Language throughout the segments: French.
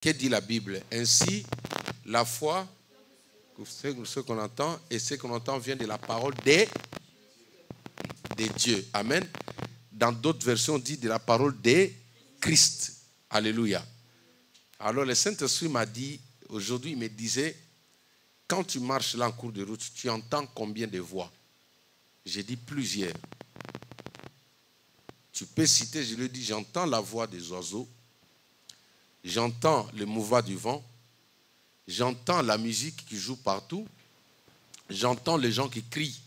Que dit la Bible? Ainsi, la foi, ce qu'on entend, et ce qu'on entend vient de la parole de Dieu. Amen. Dans d'autres versions, on dit de la parole de Christ. Alléluia. Alors le Saint-Esprit m'a dit, aujourd'hui il me disait, quand tu marches là en cours de route, tu entends combien de voix? J'ai dit plusieurs. Tu peux citer, je lui ai dit, j'entends la voix des oiseaux, j'entends le mouvement du vent, j'entends la musique qui joue partout, j'entends les gens qui crient,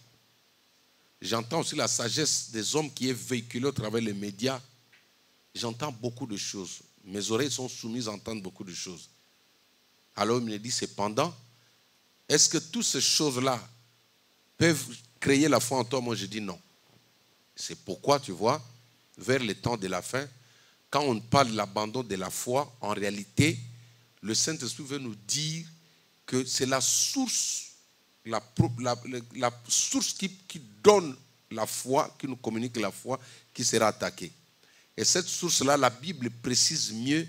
j'entends aussi la sagesse des hommes qui est véhiculée au travers des médias, j'entends beaucoup de choses. Mes oreilles sont soumises à entendre beaucoup de choses. Alors il me dit, cependant, est-ce que toutes ces choses-là peuvent créer la foi en toi? Moi je dis non. C'est pourquoi tu vois, vers le temps de la fin, quand on parle de l'abandon de la foi, en réalité, le Saint-Esprit veut nous dire que c'est la source, la source qui donne la foi, qui nous communique la foi, qui sera attaquée. Et cette source-là, la Bible précise mieux,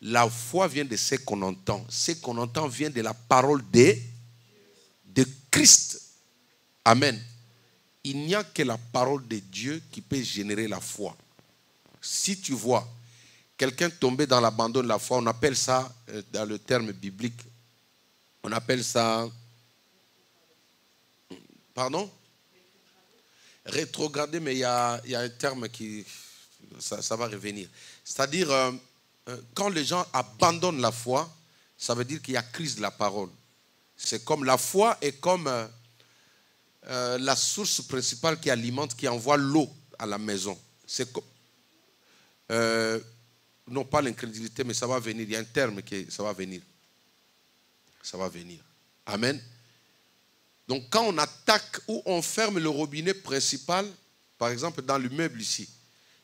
la foi vient de ce qu'on entend. Ce qu'on entend vient de la parole de Christ. Amen. Il n'y a que la parole de Dieu qui peut générer la foi. Si tu vois quelqu'un tomber dans l'abandon de la foi, on appelle ça, dans le terme biblique, on appelle ça, pardon? Rétrograder, mais il y a un terme qui, ça va revenir. C'est-à-dire, quand les gens abandonnent la foi, ça veut dire qu'il y a crise de la parole. C'est comme la foi est comme la source principale qui alimente, qui envoie l'eau à la maison. C'est comme, non pas l'incrédulité, mais ça va venir. Il y a un terme qui ça va venir. Ça va venir. Amen. Donc quand on attaque ou on ferme le robinet principal, par exemple dans l'immeuble ici,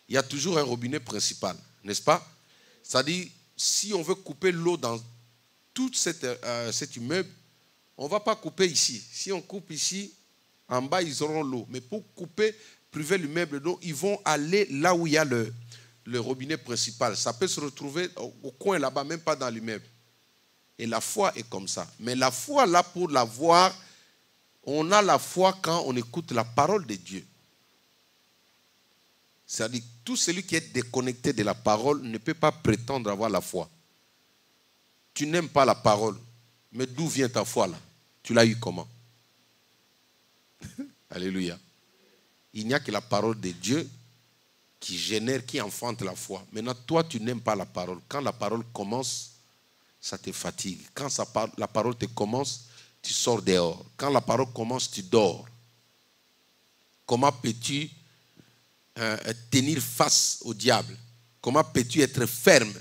il y a toujours un robinet principal, n'est-ce pas? C'est-à-dire, si on veut couper l'eau dans tout cet immeuble, on ne va pas couper ici. Si on coupe ici, en bas, ils auront l'eau. Mais pour couper, priver l'immeuble d'eau, ils vont aller là où il y a le robinet principal. Ça peut se retrouver au coin là-bas, même pas dans l'immeuble. Et la foi est comme ça. Mais la foi, là, pour l'avoir, on a la foi quand on écoute la parole de Dieu. C'est-à-dire que tout celui qui est déconnecté de la parole ne peut pas prétendre avoir la foi. Tu n'aimes pas la parole. Mais d'où vient ta foi là? Tu l'as eu comment? Alléluia. Il n'y a que la parole de Dieu qui génère, qui enfante la foi. Maintenant, toi, tu n'aimes pas la parole. Quand la parole commence, ça te fatigue. Quand la parole te commence, tu sors dehors. Quand la parole commence, tu dors. Comment peux-tu tenir face au diable? Comment peux-tu être ferme?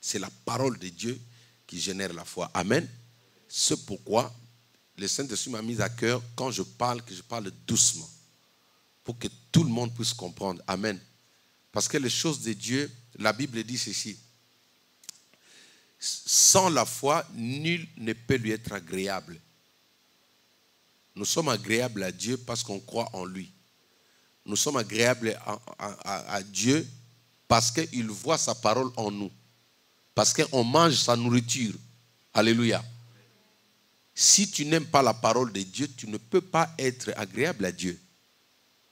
C'est la parole de Dieu qui génère la foi. Amen. C'est pourquoi le Saint-Esprit m'a mis à cœur, quand je parle, que je parle doucement. Pour que tout le monde puisse comprendre. Amen. Parce que les choses de Dieu, la Bible dit ceci. Sans la foi, nul ne peut lui être agréable. Nous sommes agréables à Dieu parce qu'on croit en lui. Nous sommes agréables à Dieu parce qu'il voit sa parole en nous. Parce qu'on mange sa nourriture. Alléluia. Si tu n'aimes pas la parole de Dieu, tu ne peux pas être agréable à Dieu.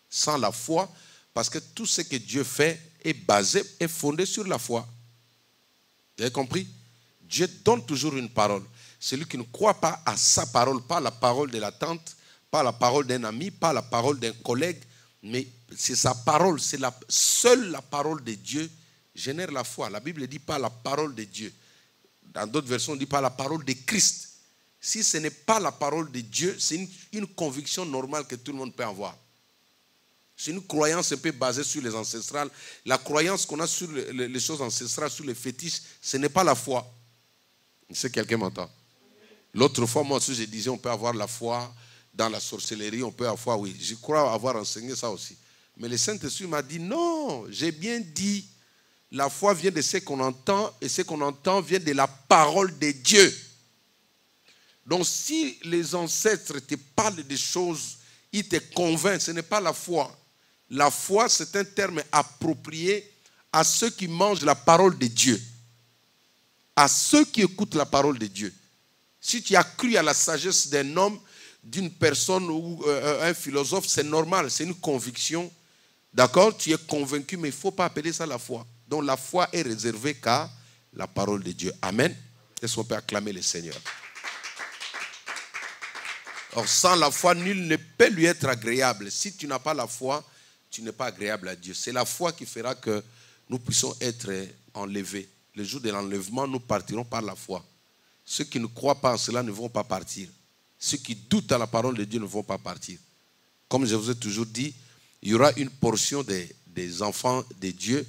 Sans la foi, parce que tout ce que Dieu fait est fondé sur la foi. Vous avez compris? Dieu donne toujours une parole. Celui qui ne croit pas à sa parole, pas la parole de la tante, pas la parole d'un ami, pas la parole d'un collègue, mais c'est sa parole, c'est seule la parole de Dieu génère la foi. La Bible ne dit pas la parole de Dieu. Dans d'autres versions, on ne dit pas la parole de Christ. Si ce n'est pas la parole de Dieu, c'est une conviction normale que tout le monde peut avoir. C'est une croyance un peu basée sur les ancestrales. La croyance qu'on a sur les choses ancestrales, sur les fétiches, ce n'est pas la foi. Si quelqu'un m'entend. L'autre fois, moi aussi, je disais, on peut avoir la foi dans la sorcellerie, on peut avoir, oui. Je crois avoir enseigné ça aussi. Mais le Saint-Esprit m'a dit, non, j'ai bien dit, la foi vient de ce qu'on entend, et ce qu'on entend vient de la parole de Dieu. Donc, si les ancêtres te parlent des choses, ils te convainquent, ce n'est pas la foi. La foi, c'est un terme approprié à ceux qui mangent la parole de Dieu. à ceux qui écoutent la parole de Dieu. Si tu as cru à la sagesse d'un homme, d'une personne ou un philosophe, c'est normal, c'est une conviction. D'accord? Tu es convaincu, mais il ne faut pas appeler ça la foi. Donc la foi est réservée qu'à la parole de Dieu. Amen. Est-ce qu'on peut acclamer le Seigneur? Or, sans la foi, nul ne peut lui être agréable. Si tu n'as pas la foi, tu n'es pas agréable à Dieu. C'est la foi qui fera que nous puissions être enlevés. Le jour de l'enlèvement, nous partirons par la foi. Ceux qui ne croient pas en cela ne vont pas partir. Ceux qui doutent à la parole de Dieu ne vont pas partir. Comme je vous ai toujours dit, il y aura une portion des enfants de Dieu.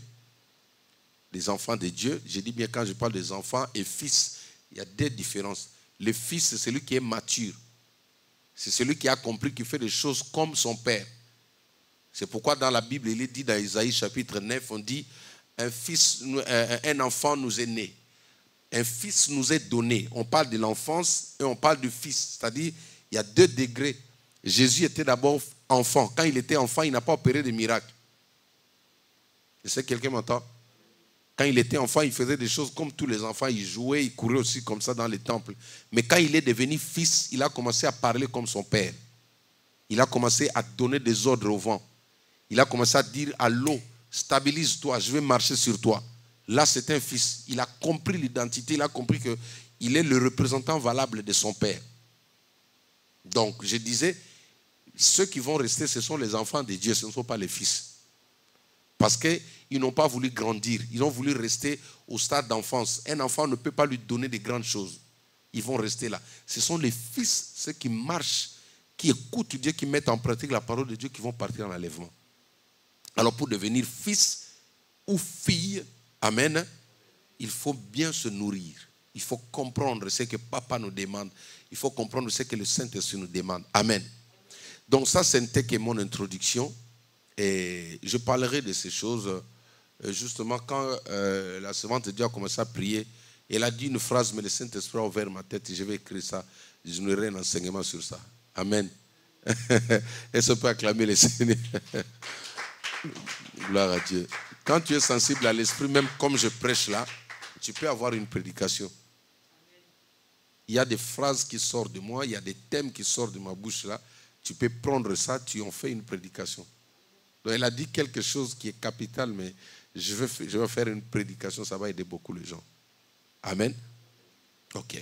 Des enfants de Dieu. Je dis bien quand je parle des enfants et fils, il y a des différences. Le fils, c'est celui qui est mature. C'est celui qui a compris qu'il fait des choses comme son père. C'est pourquoi dans la Bible, il est dit dans Isaïe chapitre 9, on dit un enfant nous est né. Un fils nous est donné. On parle de l'enfance et on parle du fils. C'est-à-dire, il y a 2 degrés. Jésus était d'abord enfant. Quand il était enfant, il n'a pas opéré de miracles. Je sais que quelqu'un m'entend. Quand il était enfant, il faisait des choses comme tous les enfants. Il jouait, il courait aussi comme ça dans les temples. Mais quand il est devenu fils, il a commencé à parler comme son père. Il a commencé à donner des ordres au vent. Il a commencé à dire à l'eau, stabilise-toi, je vais marcher sur toi. Là, c'est un fils. Il a compris l'identité, il a compris qu'il est le représentant valable de son père. Donc, je disais, ceux qui vont rester, ce sont les enfants de Dieu, ce ne sont pas les fils. Parce qu'ils n'ont pas voulu grandir, ils ont voulu rester au stade d'enfance. Un enfant ne peut pas lui donner de grandes choses. Ils vont rester là. Ce sont les fils, ceux qui marchent, qui écoutent Dieu, qui mettent en pratique la parole de Dieu, qui vont partir en enlèvement. Alors, pour devenir fils ou fille, amen, il faut bien se nourrir. Il faut comprendre ce que papa nous demande. Il faut comprendre ce que le Saint-Esprit nous demande. Amen. Donc ça, c'était que mon introduction. Et je parlerai de ces choses justement quand la servante de Dieu a commencé à prier. Elle a dit une phrase, mais le Saint-Esprit a ouvert ma tête et je vais écrire ça. Je n'aurai un enseignement sur ça. Amen. Est-ce qu'on peut acclamer le Seigneur? Gloire à Dieu. Quand tu es sensible à l'esprit, même comme je prêche là, tu peux avoir une prédication. Il y a des phrases qui sortent de moi, il y a des thèmes qui sortent de ma bouche là. Tu peux prendre ça, tu en fais une prédication. Donc elle a dit quelque chose qui est capital, mais je vais faire une prédication, ça va aider beaucoup les gens. Amen. Ok.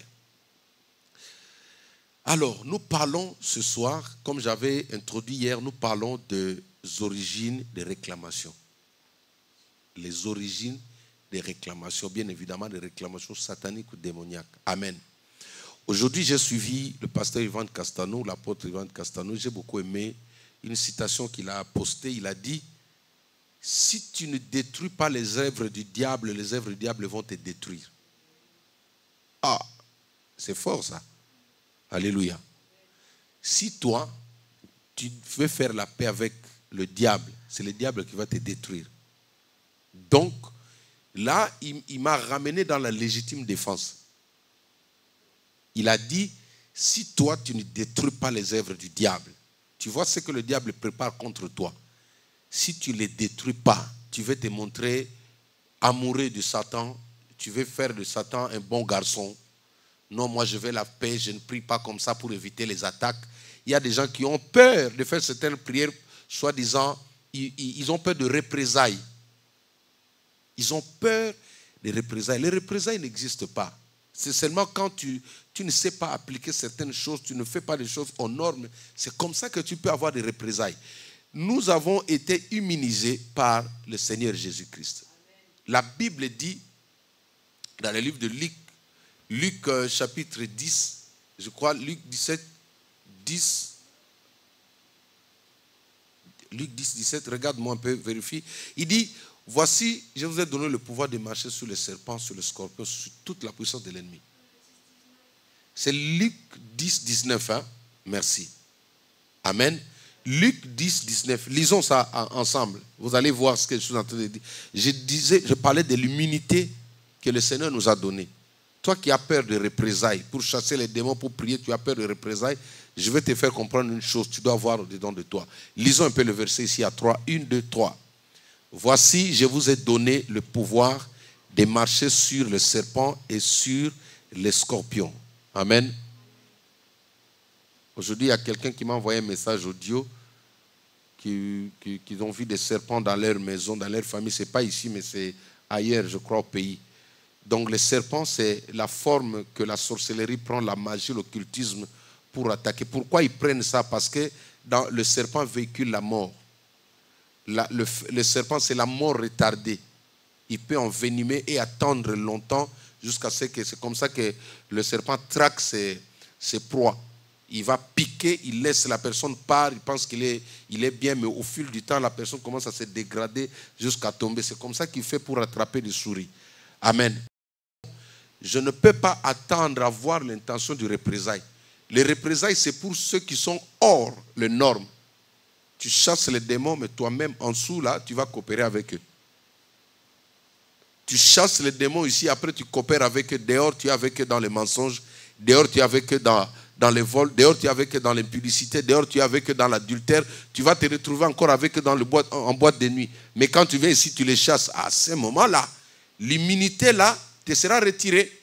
Alors, nous parlons ce soir, comme j'avais introduit hier, nous parlons des origines des réclamations. Les origines des réclamations, bien évidemment des réclamations sataniques ou démoniaques. Amen. Aujourd'hui, j'ai suivi le pasteur Ivan Castano, l'apôtre Ivan Castano. J'ai beaucoup aimé une citation qu'il a postée. Il a dit, si tu ne détruis pas les œuvres du diable, les œuvres du diable vont te détruire. Ah, c'est fort ça. Alléluia. Si toi, tu veux faire la paix avec le diable, c'est le diable qui va te détruire. Donc, là, il m'a ramené dans la légitime défense. Il a dit, si toi, tu ne détruis pas les œuvres du diable, tu vois ce que le diable prépare contre toi. Si tu ne les détruis pas, tu veux te montrer amoureux de Satan, tu veux faire de Satan un bon garçon. Non, moi je veux la paix, je ne prie pas comme ça pour éviter les attaques. Il y a des gens qui ont peur de faire certaines prières, soi-disant, ils ont peur de représailles. Ils ont peur des représailles. Les représailles n'existent pas. C'est seulement quand tu ne sais pas appliquer certaines choses, tu ne fais pas les choses aux normes, c'est comme ça que tu peux avoir des représailles. Nous avons été immunisés par le Seigneur Jésus-Christ. La Bible dit, dans le livre de Luc chapitre 10, je crois, Luc 17, 10, Luc 10, 17, regarde-moi un peu, vérifie. Il dit, voici, je vous ai donné le pouvoir de marcher sur les serpents, sur les scorpions, sur toute la puissance de l'ennemi. C'est Luc 10, 19, hein? Merci. Amen. Luc 10, 19. Lisons ça ensemble. Vous allez voir ce que je suis en train de dire. Je parlais de l'immunité que le Seigneur nous a donnée. Toi qui as peur de représailles, pour chasser les démons, pour prier, tu as peur de représailles, je vais te faire comprendre une chose, tu dois avoir au-dedans de toi. Lisons un peu le verset ici à 3. 1, 2, 3. Voici, je vous ai donné le pouvoir de marcher sur le serpent et sur les scorpions. Amen. Aujourd'hui, il y a quelqu'un qui m'a envoyé un message audio qui ont vu des serpents dans leur maison, dans leur famille. Ce n'est pas ici, mais c'est ailleurs, je crois, au pays. Donc les serpents, c'est la forme que la sorcellerie prend, la magie, l'occultisme pour attaquer. Pourquoi ils prennent ça? Parce que le serpent véhicule la mort. Le serpent, c'est la mort retardée. Il peut envenimer et attendre longtemps jusqu'à ce que c'est comme ça que le serpent traque ses proies. Il va piquer, il laisse la personne part, il pense qu'il est bien, mais au fil du temps, la personne commence à se dégrader jusqu'à tomber. C'est comme ça qu'il fait pour attraper des souris. Amen. Je ne peux pas attendre à voir l'intention du représailles. Les représailles, c'est pour ceux qui sont hors les normes. Tu chasses les démons, mais toi-même, en dessous, là, tu vas coopérer avec eux. Tu chasses les démons ici, après tu coopères avec eux. Dehors, tu es avec eux dans les mensonges. Dehors, tu es avec eux dans les vols. Dehors, tu es avec eux dans l'impudicité. Dehors, tu es avec eux dans l'adultère. Tu vas te retrouver encore avec eux en boîte de nuit. Mais quand tu viens ici, tu les chasses. À ce moment-là, l'immunité là te sera retirée.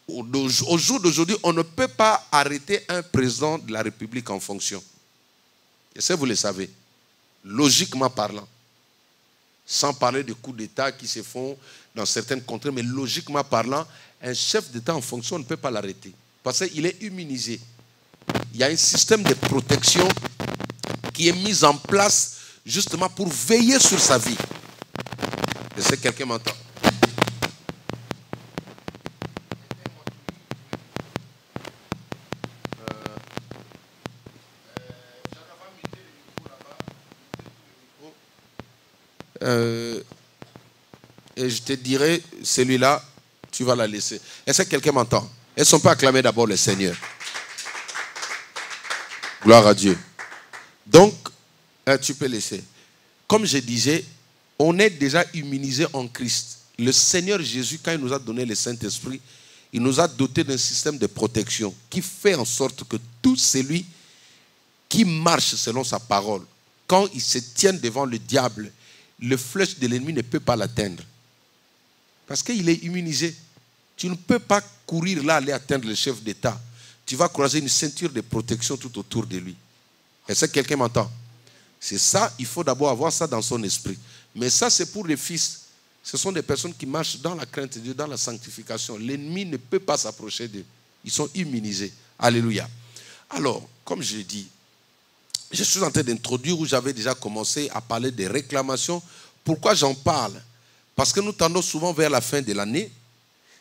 Au jour d'aujourd'hui, on ne peut pas arrêter un président de la République en fonction. Et ça, vous le savez. Logiquement parlant. Sans parler de coups d'État qui se font dans certaines contrées, mais logiquement parlant, un chef d'État en fonction, on ne peut pas l'arrêter. Parce qu'il est immunisé. Il y a un système de protection qui est mis en place justement pour veiller sur sa vie. Est-ce que quelqu'un m'entend? Et je te dirai, celui-là, tu vas la laisser. Est-ce que quelqu'un m'entend? Est-ce qu'on peut acclamer d'abord le Seigneur? Gloire à Dieu. Donc, tu peux laisser. Comme je disais, on est déjà immunisé en Christ. Le Seigneur Jésus, quand il nous a donné le Saint-Esprit, il nous a doté d'un système de protection qui fait en sorte que tout celui qui marche selon sa parole, quand il se tient devant le diable, le flèche de l'ennemi ne peut pas l'atteindre. Parce qu'il est immunisé. Tu ne peux pas courir là, aller atteindre le chef d'État. Tu vas croiser une ceinture de protection tout autour de lui. Est-ce que quelqu'un m'entend? C'est ça, il faut d'abord avoir ça dans son esprit. Mais ça, c'est pour les fils. Ce sont des personnes qui marchent dans la crainte de Dieu, dans la sanctification. L'ennemi ne peut pas s'approcher d'eux. Ils sont immunisés. Alléluia. Alors, comme je l'ai dit, je suis en train d'introduire où j'avais déjà commencé à parler des réclamations. Pourquoi j'en parle? Parce que nous tendons souvent vers la fin de l'année.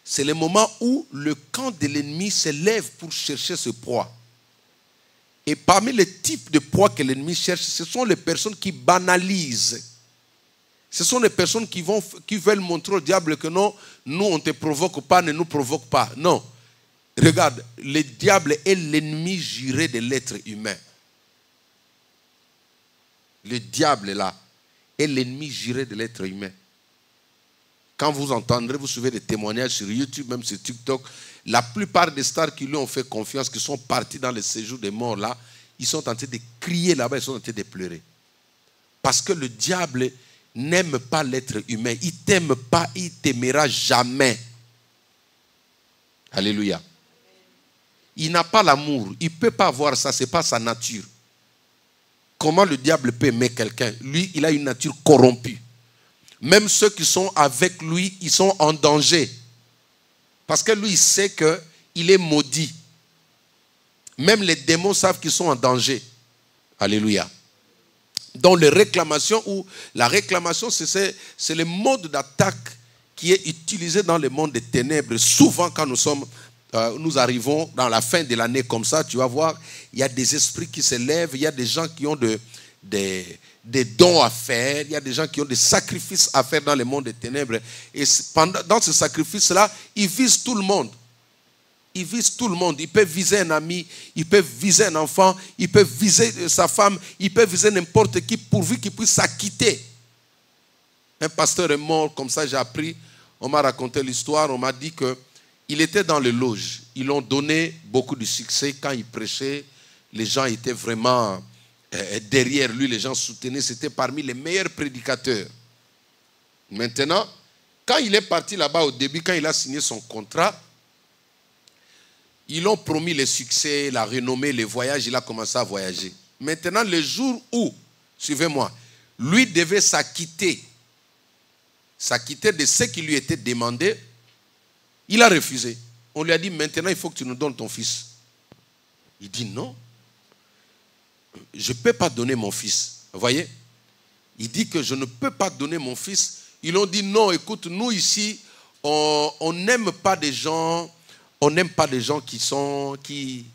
C'est le moment où le camp de l'ennemi se lève pour chercher ce proie. Et parmi les types de proies que l'ennemi cherche, ce sont les personnes qui banalisent. Ce sont les personnes qui veulent montrer au diable que non, nous on ne te provoque pas, ne nous provoque pas. Non. Regarde, le diable est l'ennemi juré de l'être humain. Le diable là est l'ennemi juré de l'être humain. Quand vous entendrez, vous suivez des témoignages sur YouTube, même sur TikTok, la plupart des stars qui lui ont fait confiance, qui sont partis dans le séjour des morts là, ils sont en train de crier là-bas, ils sont en train de pleurer. Parce que le diable n'aime pas l'être humain. Il ne t'aime pas, il ne t'aimera jamais. Alléluia. Il n'a pas l'amour. Il ne peut pas avoir ça, ce n'est pas sa nature. Comment le diable peut aimer quelqu'un? Lui, il a une nature corrompue. Même ceux qui sont avec lui, ils sont en danger. Parce que lui, il sait qu'il est maudit. Même les démons savent qu'ils sont en danger. Alléluia. Donc les réclamations, ou la réclamation, c'est le mode d'attaque qui est utilisé dans le monde des ténèbres. Souvent quand nous arrivons dans la fin de l'année comme ça, tu vas voir, il y a des esprits qui se lèvent, il y a des gens qui ont des dons à faire, il y a des gens qui ont des sacrifices à faire dans le monde des ténèbres. Et dans ce sacrifice-là, ils visent tout le monde. Ils visent tout le monde. Ils peuvent viser un ami, ils peuvent viser un enfant, ils peuvent viser sa femme, ils peuvent viser n'importe qui pourvu qu'il puisse s'acquitter. Un pasteur est mort, comme ça j'ai appris, on m'a raconté l'histoire, on m'a dit qu'il était dans les loges. Ils l'ont donné beaucoup de succès. Quand il prêchait, les gens étaient vraiment derrière lui, les gens soutenaient, c'était parmi les meilleurs prédicateurs. Maintenant, Quand il est parti là-bas au début, quand il a signé son contrat, ils ont promis le succès, la renommée, les voyages, il a commencé à voyager. Maintenant, le jour où, suivez-moi, lui devait s'acquitter de ce qui lui était demandé, il a refusé. On lui a dit, maintenant, il faut que tu nous donnes ton fils. Il dit, non, je ne peux pas donner mon fils. Vous voyez? Il dit que je ne peux pas donner mon fils. Ils ont dit, non, écoute, nous ici, on n'aime pas des gens, on aime des gens qui sont tic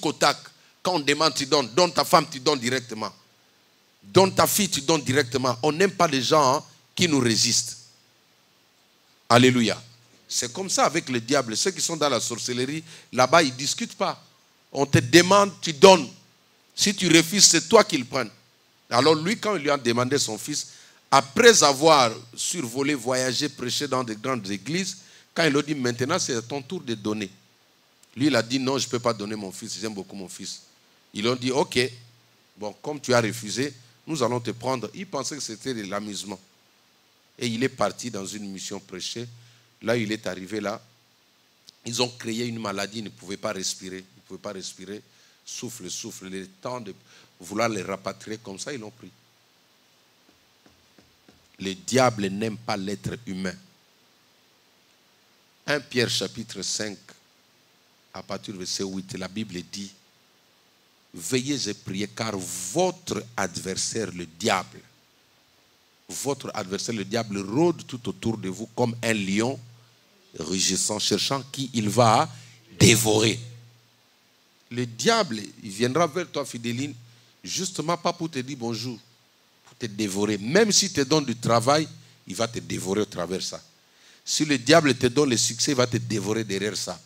au tac. Quand on demande, tu donnes. Donne ta femme, tu donnes directement. Donne ta fille, tu donnes directement. On n'aime pas les gens qui nous résistent. Alléluia. C'est comme ça avec le diable. Ceux qui sont dans la sorcellerie, là-bas, ils ne discutent pas. On te demande, tu donnes. Si tu refuses, c'est toi qui le prends. Alors lui, quand il lui a demandé son fils, après avoir survolé, voyagé, prêché dans de grandes églises, quand il a dit, maintenant c'est à ton tour de donner. Lui, il a dit, non, je ne peux pas donner mon fils, j'aime beaucoup mon fils. Ils ont dit, ok, bon, comme tu as refusé, nous allons te prendre. Il pensait que c'était de l'amusement. Et il est parti dans une mission prêchée. Là, il est arrivé là. Ils ont créé une maladie, il ne pouvait pas respirer. Il ne pouvait pas respirer. Souffle. Le temps de vouloir les rapatrier comme ça, ils l'ont pris. Le diable n'aime pas l'être humain. 1 Pierre chapitre 5, à partir du verset 8, la Bible dit, veillez et priez car votre adversaire, le diable, rôde tout autour de vous comme un lion rugissant, cherchant qui il va dévorer. Le diable, il viendra vers toi, Fidéline, justement pas pour te dire bonjour, pour te dévorer. Même s'il te donne du travail, il va te dévorer au travers de ça. Si le diable te donne le succès, il va te dévorer derrière ça.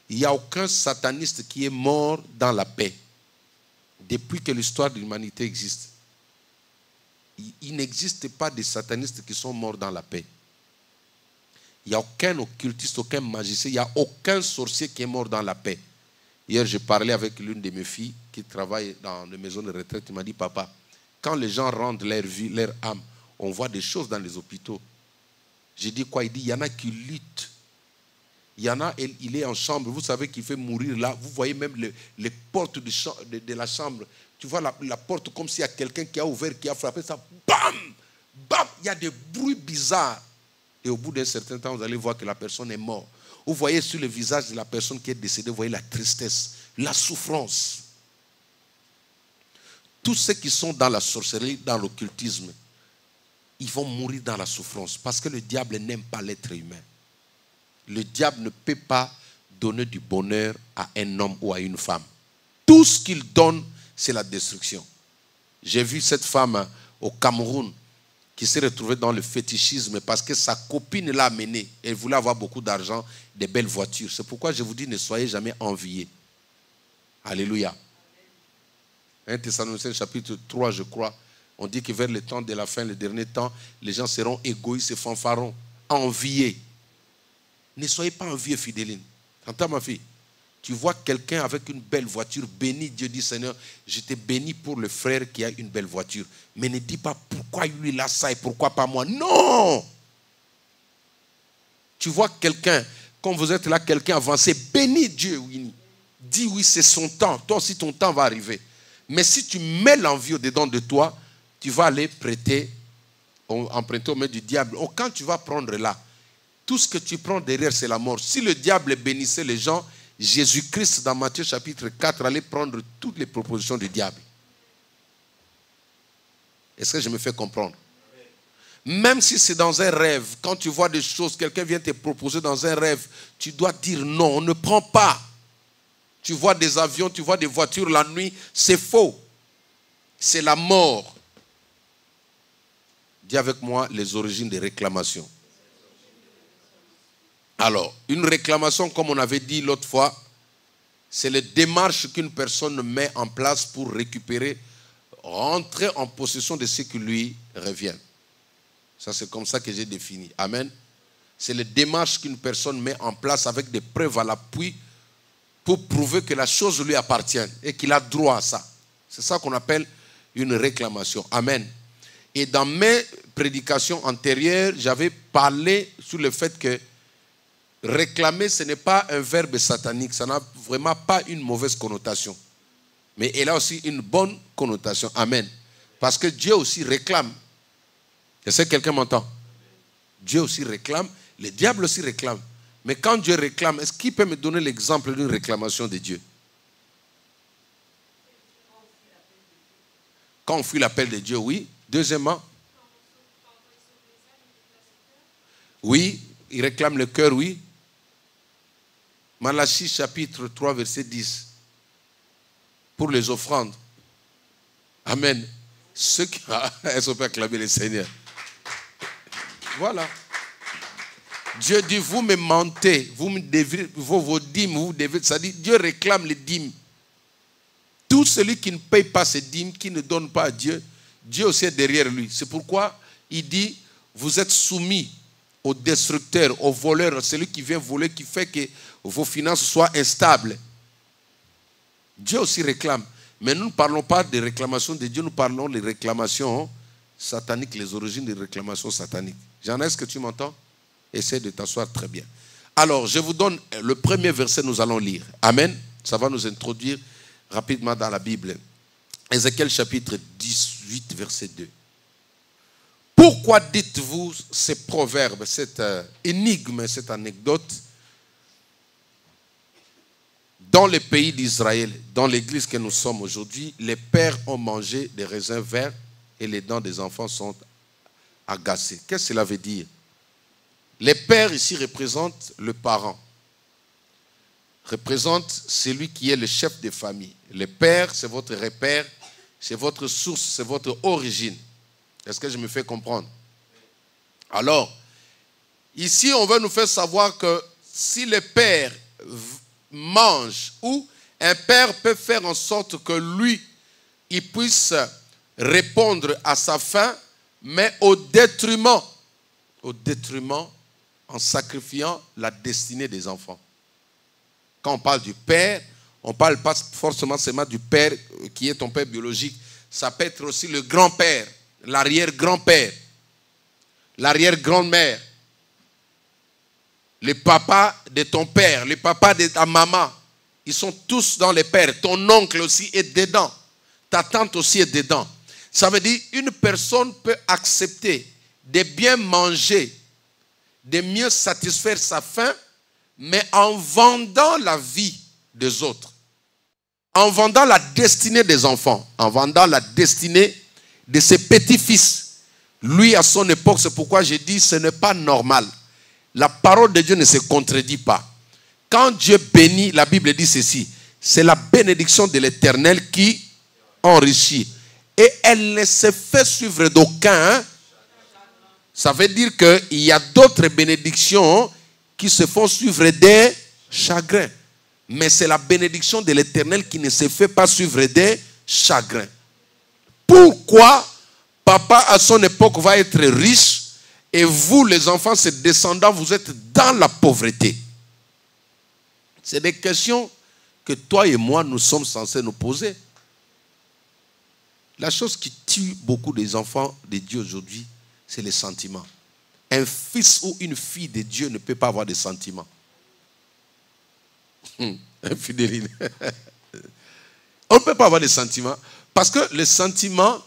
Il n'y a aucun sataniste qui est mort dans la paix. Depuis que l'histoire de l'humanité existe, il n'existe pas de satanistes qui sont morts dans la paix. Il n'y a aucun occultiste, aucun magicien, il n'y a aucun sorcier qui est mort dans la paix. Hier, j'ai parlé avec l'une de mes filles qui travaille dans les maisons de retraite. Il m'a dit, papa, quand les gens rendent leur vie, leur âme, on voit des choses dans les hôpitaux. J'ai dit quoi? Il dit, il y en a qui luttent. Il y en a, il est en chambre, vous savez qu'il fait mourir là. Vous voyez même les portes de la chambre. Tu vois la porte comme s'il y a quelqu'un qui a ouvert, qui a frappé ça. Bam! Bam! Il y a des bruits bizarres. Et au bout d'un certain temps, vous allez voir que la personne est morte. Vous voyez sur le visage de la personne qui est décédée, vous voyez la tristesse, la souffrance. Tous ceux qui sont dans la sorcellerie, dans l'occultisme, ils vont mourir dans la souffrance parce que le diable n'aime pas l'être humain. Le diable ne peut pas donner du bonheur à un homme ou à une femme. Tout ce qu'il donne, c'est la destruction. J'ai vu cette femme au Cameroun qui s'est retrouvée dans le fétichisme parce que sa copine l'a amenée. Elle voulait avoir beaucoup d'argent, des belles voitures. C'est pourquoi je vous dis, ne soyez jamais enviés. Alléluia. 1 Thessaloniciens chapitre 3, je crois, on dit que vers le temps de la fin, le dernier temps, les gens seront égoïstes et fanfarons, enviés. Ne soyez pas envieux, Fidéline. Entends ma fille. Tu vois quelqu'un avec une belle voiture, bénis Dieu, dit Seigneur, je te bénis pour le frère qui a une belle voiture. Mais ne dis pas pourquoi lui il a ça et pourquoi pas moi. Non! Tu vois quelqu'un, quand vous êtes là, quelqu'un avancé, bénis Dieu, oui. Dis oui, c'est son temps. Toi aussi, ton temps va arriver. Mais si tu mets l'envie au-dedans de toi, tu vas aller emprunter au mains du diable. Quand tu vas prendre là, tout ce que tu prends derrière, c'est la mort. Si le diable bénissait les gens, Jésus-Christ, dans Matthieu chapitre 4, allait prendre toutes les propositions du diable. Est-ce que je me fais comprendre? Même si c'est dans un rêve, quand tu vois des choses, quelqu'un vient te proposer dans un rêve, tu dois dire non, on ne prend pas. Tu vois des avions, tu vois des voitures la nuit, c'est faux. C'est la mort. Dis avec moi les origines des réclamations. Alors, une réclamation, comme on avait dit l'autre fois, c'est les démarches qu'une personne met en place pour récupérer, rentrer en possession de ce qui lui revient. Ça, c'est comme ça que j'ai défini. Amen. C'est les démarches qu'une personne met en place avec des preuves à l'appui pour prouver que la chose lui appartient et qu'il a droit à ça. C'est ça qu'on appelle une réclamation. Amen. Et dans mes prédications antérieures, j'avais parlé sur le fait que réclamer, ce n'est pas un verbe satanique. Ça n'a vraiment pas une mauvaise connotation. Mais elle a aussi une bonne connotation. Amen. Parce que Dieu aussi réclame. Est-ce que quelqu'un m'entend? Dieu aussi réclame. Le diable aussi réclame. Mais quand Dieu réclame, est-ce qu'il peut me donner l'exemple d'une réclamation de Dieu? Quand on fuit l'appel de Dieu, oui. Deuxièmement, oui, il réclame le cœur, oui. Malachie chapitre 3, verset 10. Pour les offrandes. Amen. Ceux qui... Est-ce qu'on peut acclamer le Seigneur? Voilà. Dieu dit, vous me mentez, vous me devez, vos dîmes, vous devez... Ça dit, Dieu réclame les dîmes. Tout celui qui ne paye pas ses dîmes, qui ne donne pas à Dieu, Dieu aussi est derrière lui. C'est pourquoi il dit, vous êtes soumis au destructeur, au voleur, celui qui vient voler, qui fait que vos finances soient instables. Dieu aussi réclame. Mais nous ne parlons pas des réclamations de Dieu, nous parlons des réclamations sataniques, les origines des réclamations sataniques. Jean, est-ce que tu m'entends? Essaie de t'asseoir très bien. Alors, je vous donne le premier verset, nous allons lire. Amen. Ça va nous introduire rapidement dans la Bible. Ézéchiel chapitre 18, verset 2. Pourquoi dites-vous ces proverbes, cette énigme, cette anecdote? Dans le pays d'Israël, dans l'église que nous sommes aujourd'hui, les pères ont mangé des raisins verts et les dents des enfants sont agacées. Qu'est-ce que cela veut dire? Les pères ici représentent le parent, représentent celui qui est le chef de famille. Le père, c'est votre repère, c'est votre source, c'est votre origine. Est-ce que je me fais comprendre? Alors, ici, on veut nous faire savoir que si le père mange, ou un père peut faire en sorte que lui, il puisse répondre à sa faim, mais au détriment, en sacrifiant la destinée des enfants. Quand on parle du père, on ne parle pas forcément seulement du père qui est ton père biologique. Ça peut être aussi le grand-père, l'arrière-grand-père, l'arrière-grand-mère, le papa de ton père, le papa de ta maman. Ils sont tous dans les pères. Ton oncle aussi est dedans. Ta tante aussi est dedans. Ça veut dire une personne peut accepter de bien manger, de mieux satisfaire sa faim, mais en vendant la vie des autres, en vendant la destinée des enfants, en vendant la destinée de ses petits-fils. Lui, à son époque, c'est pourquoi j'ai dit ce n'est pas normal. La parole de Dieu ne se contredit pas. Quand Dieu bénit, la Bible dit ceci, c'est la bénédiction de l'Éternel qui enrichit. Et elle ne se fait suivre d'aucun. Ça veut dire qu'il y a d'autres bénédictions qui se font suivre des chagrins. Mais c'est la bénédiction de l'Éternel qui ne se fait pas suivre des chagrins. Pourquoi papa à son époque va être riche et vous, les enfants, ses descendants, vous êtes dans la pauvreté? C'est des questions que toi et moi, nous sommes censés nous poser. La chose qui tue beaucoup des enfants de Dieu aujourd'hui, c'est les sentiments. Un fils ou une fille de Dieu ne peut pas avoir de sentiments. Infidéline. On ne peut pas avoir de sentiments. Parce que le sentiment,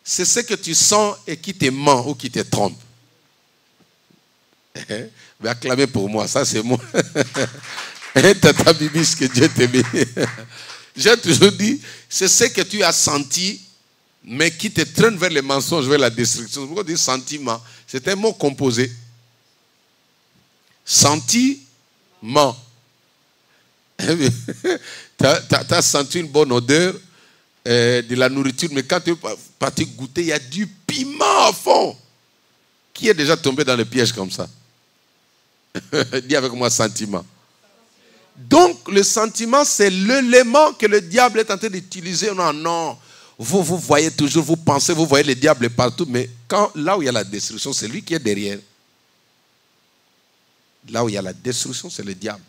c'est ce que tu sens et qui te ment ou qui te trompe. Mais acclamez pour moi, ça c'est moi. Tata Bibis, que Dieu te bénisse. J'ai toujours dit, c'est ce que tu as senti, mais qui te traîne vers les mensonges, vers la destruction. C'est pourquoi on dit sentiment. C'est un mot composé. Sentiment. Tu as senti une bonne odeur de la nourriture, mais quand tu es parti goûter, il y a du piment à fond. Qui est déjà tombé dans le piège comme ça? Dis avec moi sentiment. Donc le sentiment, c'est l'élément que le diable est en train d'utiliser. Non, non. Vous voyez toujours, vous pensez, vous voyez le diable partout, mais là où il y a la destruction, c'est lui qui est derrière. Là où il y a la destruction, c'est le diable.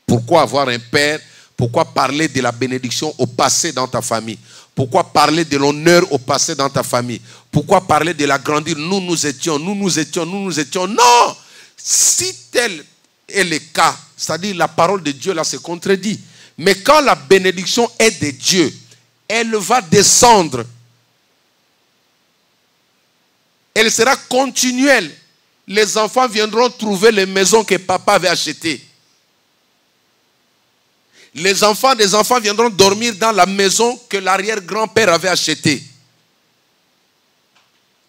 Pourquoi avoir un père? Pourquoi parler de la bénédiction au passé dans ta famille? Pourquoi parler de l'honneur au passé dans ta famille? Pourquoi parler de l'agrandir? Nous étions. Non! Si tel est le cas, c'est-à-dire la parole de Dieu là se contredit. Mais quand la bénédiction est de Dieu, elle va descendre. Elle sera continuelle. Les enfants viendront trouver les maisons que papa avait achetées. Les enfants des enfants viendront dormir dans la maison que l'arrière-grand-père avait achetée.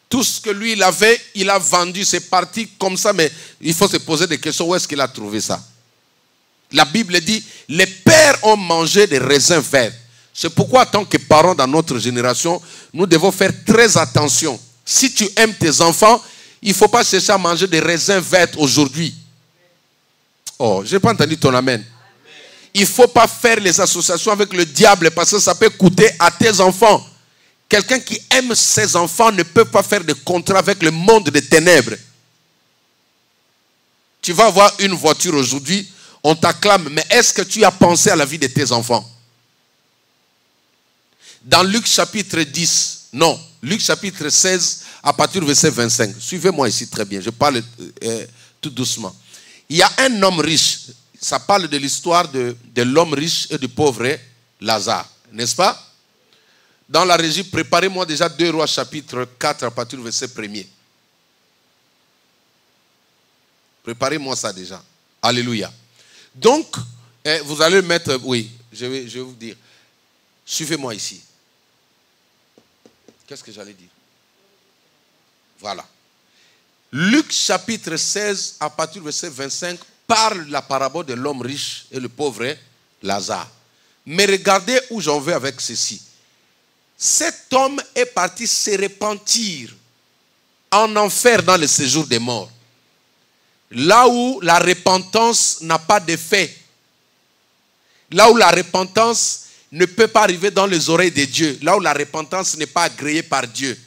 Tout ce que lui, il avait, il a vendu, c'est parti comme ça, mais il faut se poser des questions. Où est-ce qu'il a trouvé ça? La Bible dit, les pères ont mangé des raisins verts. C'est pourquoi, en tant que parents dans notre génération, nous devons faire très attention. Si tu aimes tes enfants, il ne faut pas chercher à manger des raisins verts aujourd'hui. Oh, je n'ai pas entendu ton amen. Il ne faut pas faire les associations avec le diable parce que ça peut coûter à tes enfants. Quelqu'un qui aime ses enfants ne peut pas faire de contrat avec le monde des ténèbres. Tu vas avoir une voiture aujourd'hui, on t'acclame, mais est-ce que tu as pensé à la vie de tes enfants? Dans Luc chapitre 10, non, Luc chapitre 16, à partir du verset 25. Suivez-moi ici très bien, je parle tout doucement. Il y a un homme riche. Ça parle de l'histoire de l'homme riche et du pauvre Lazare. N'est-ce pas? Dans la régie, préparez-moi déjà 2 Rois chapitre 4 à partir du verset 1er. Préparez-moi ça déjà. Alléluia. Donc, vous allez mettre... Oui, je vais vous dire. Suivez-moi ici. Qu'est-ce que j'allais dire? Voilà. Luc chapitre 16 à partir du verset 25 parle de la parabole de l'homme riche et le pauvre Lazare. Mais regardez où j'en vais avec ceci. Cet homme est parti se repentir en enfer dans le séjour des morts. Là où la repentance n'a pas d'effet. Là où la repentance ne peut pas arriver dans les oreilles de Dieu. Là où la repentance n'est pas agréée par Dieu.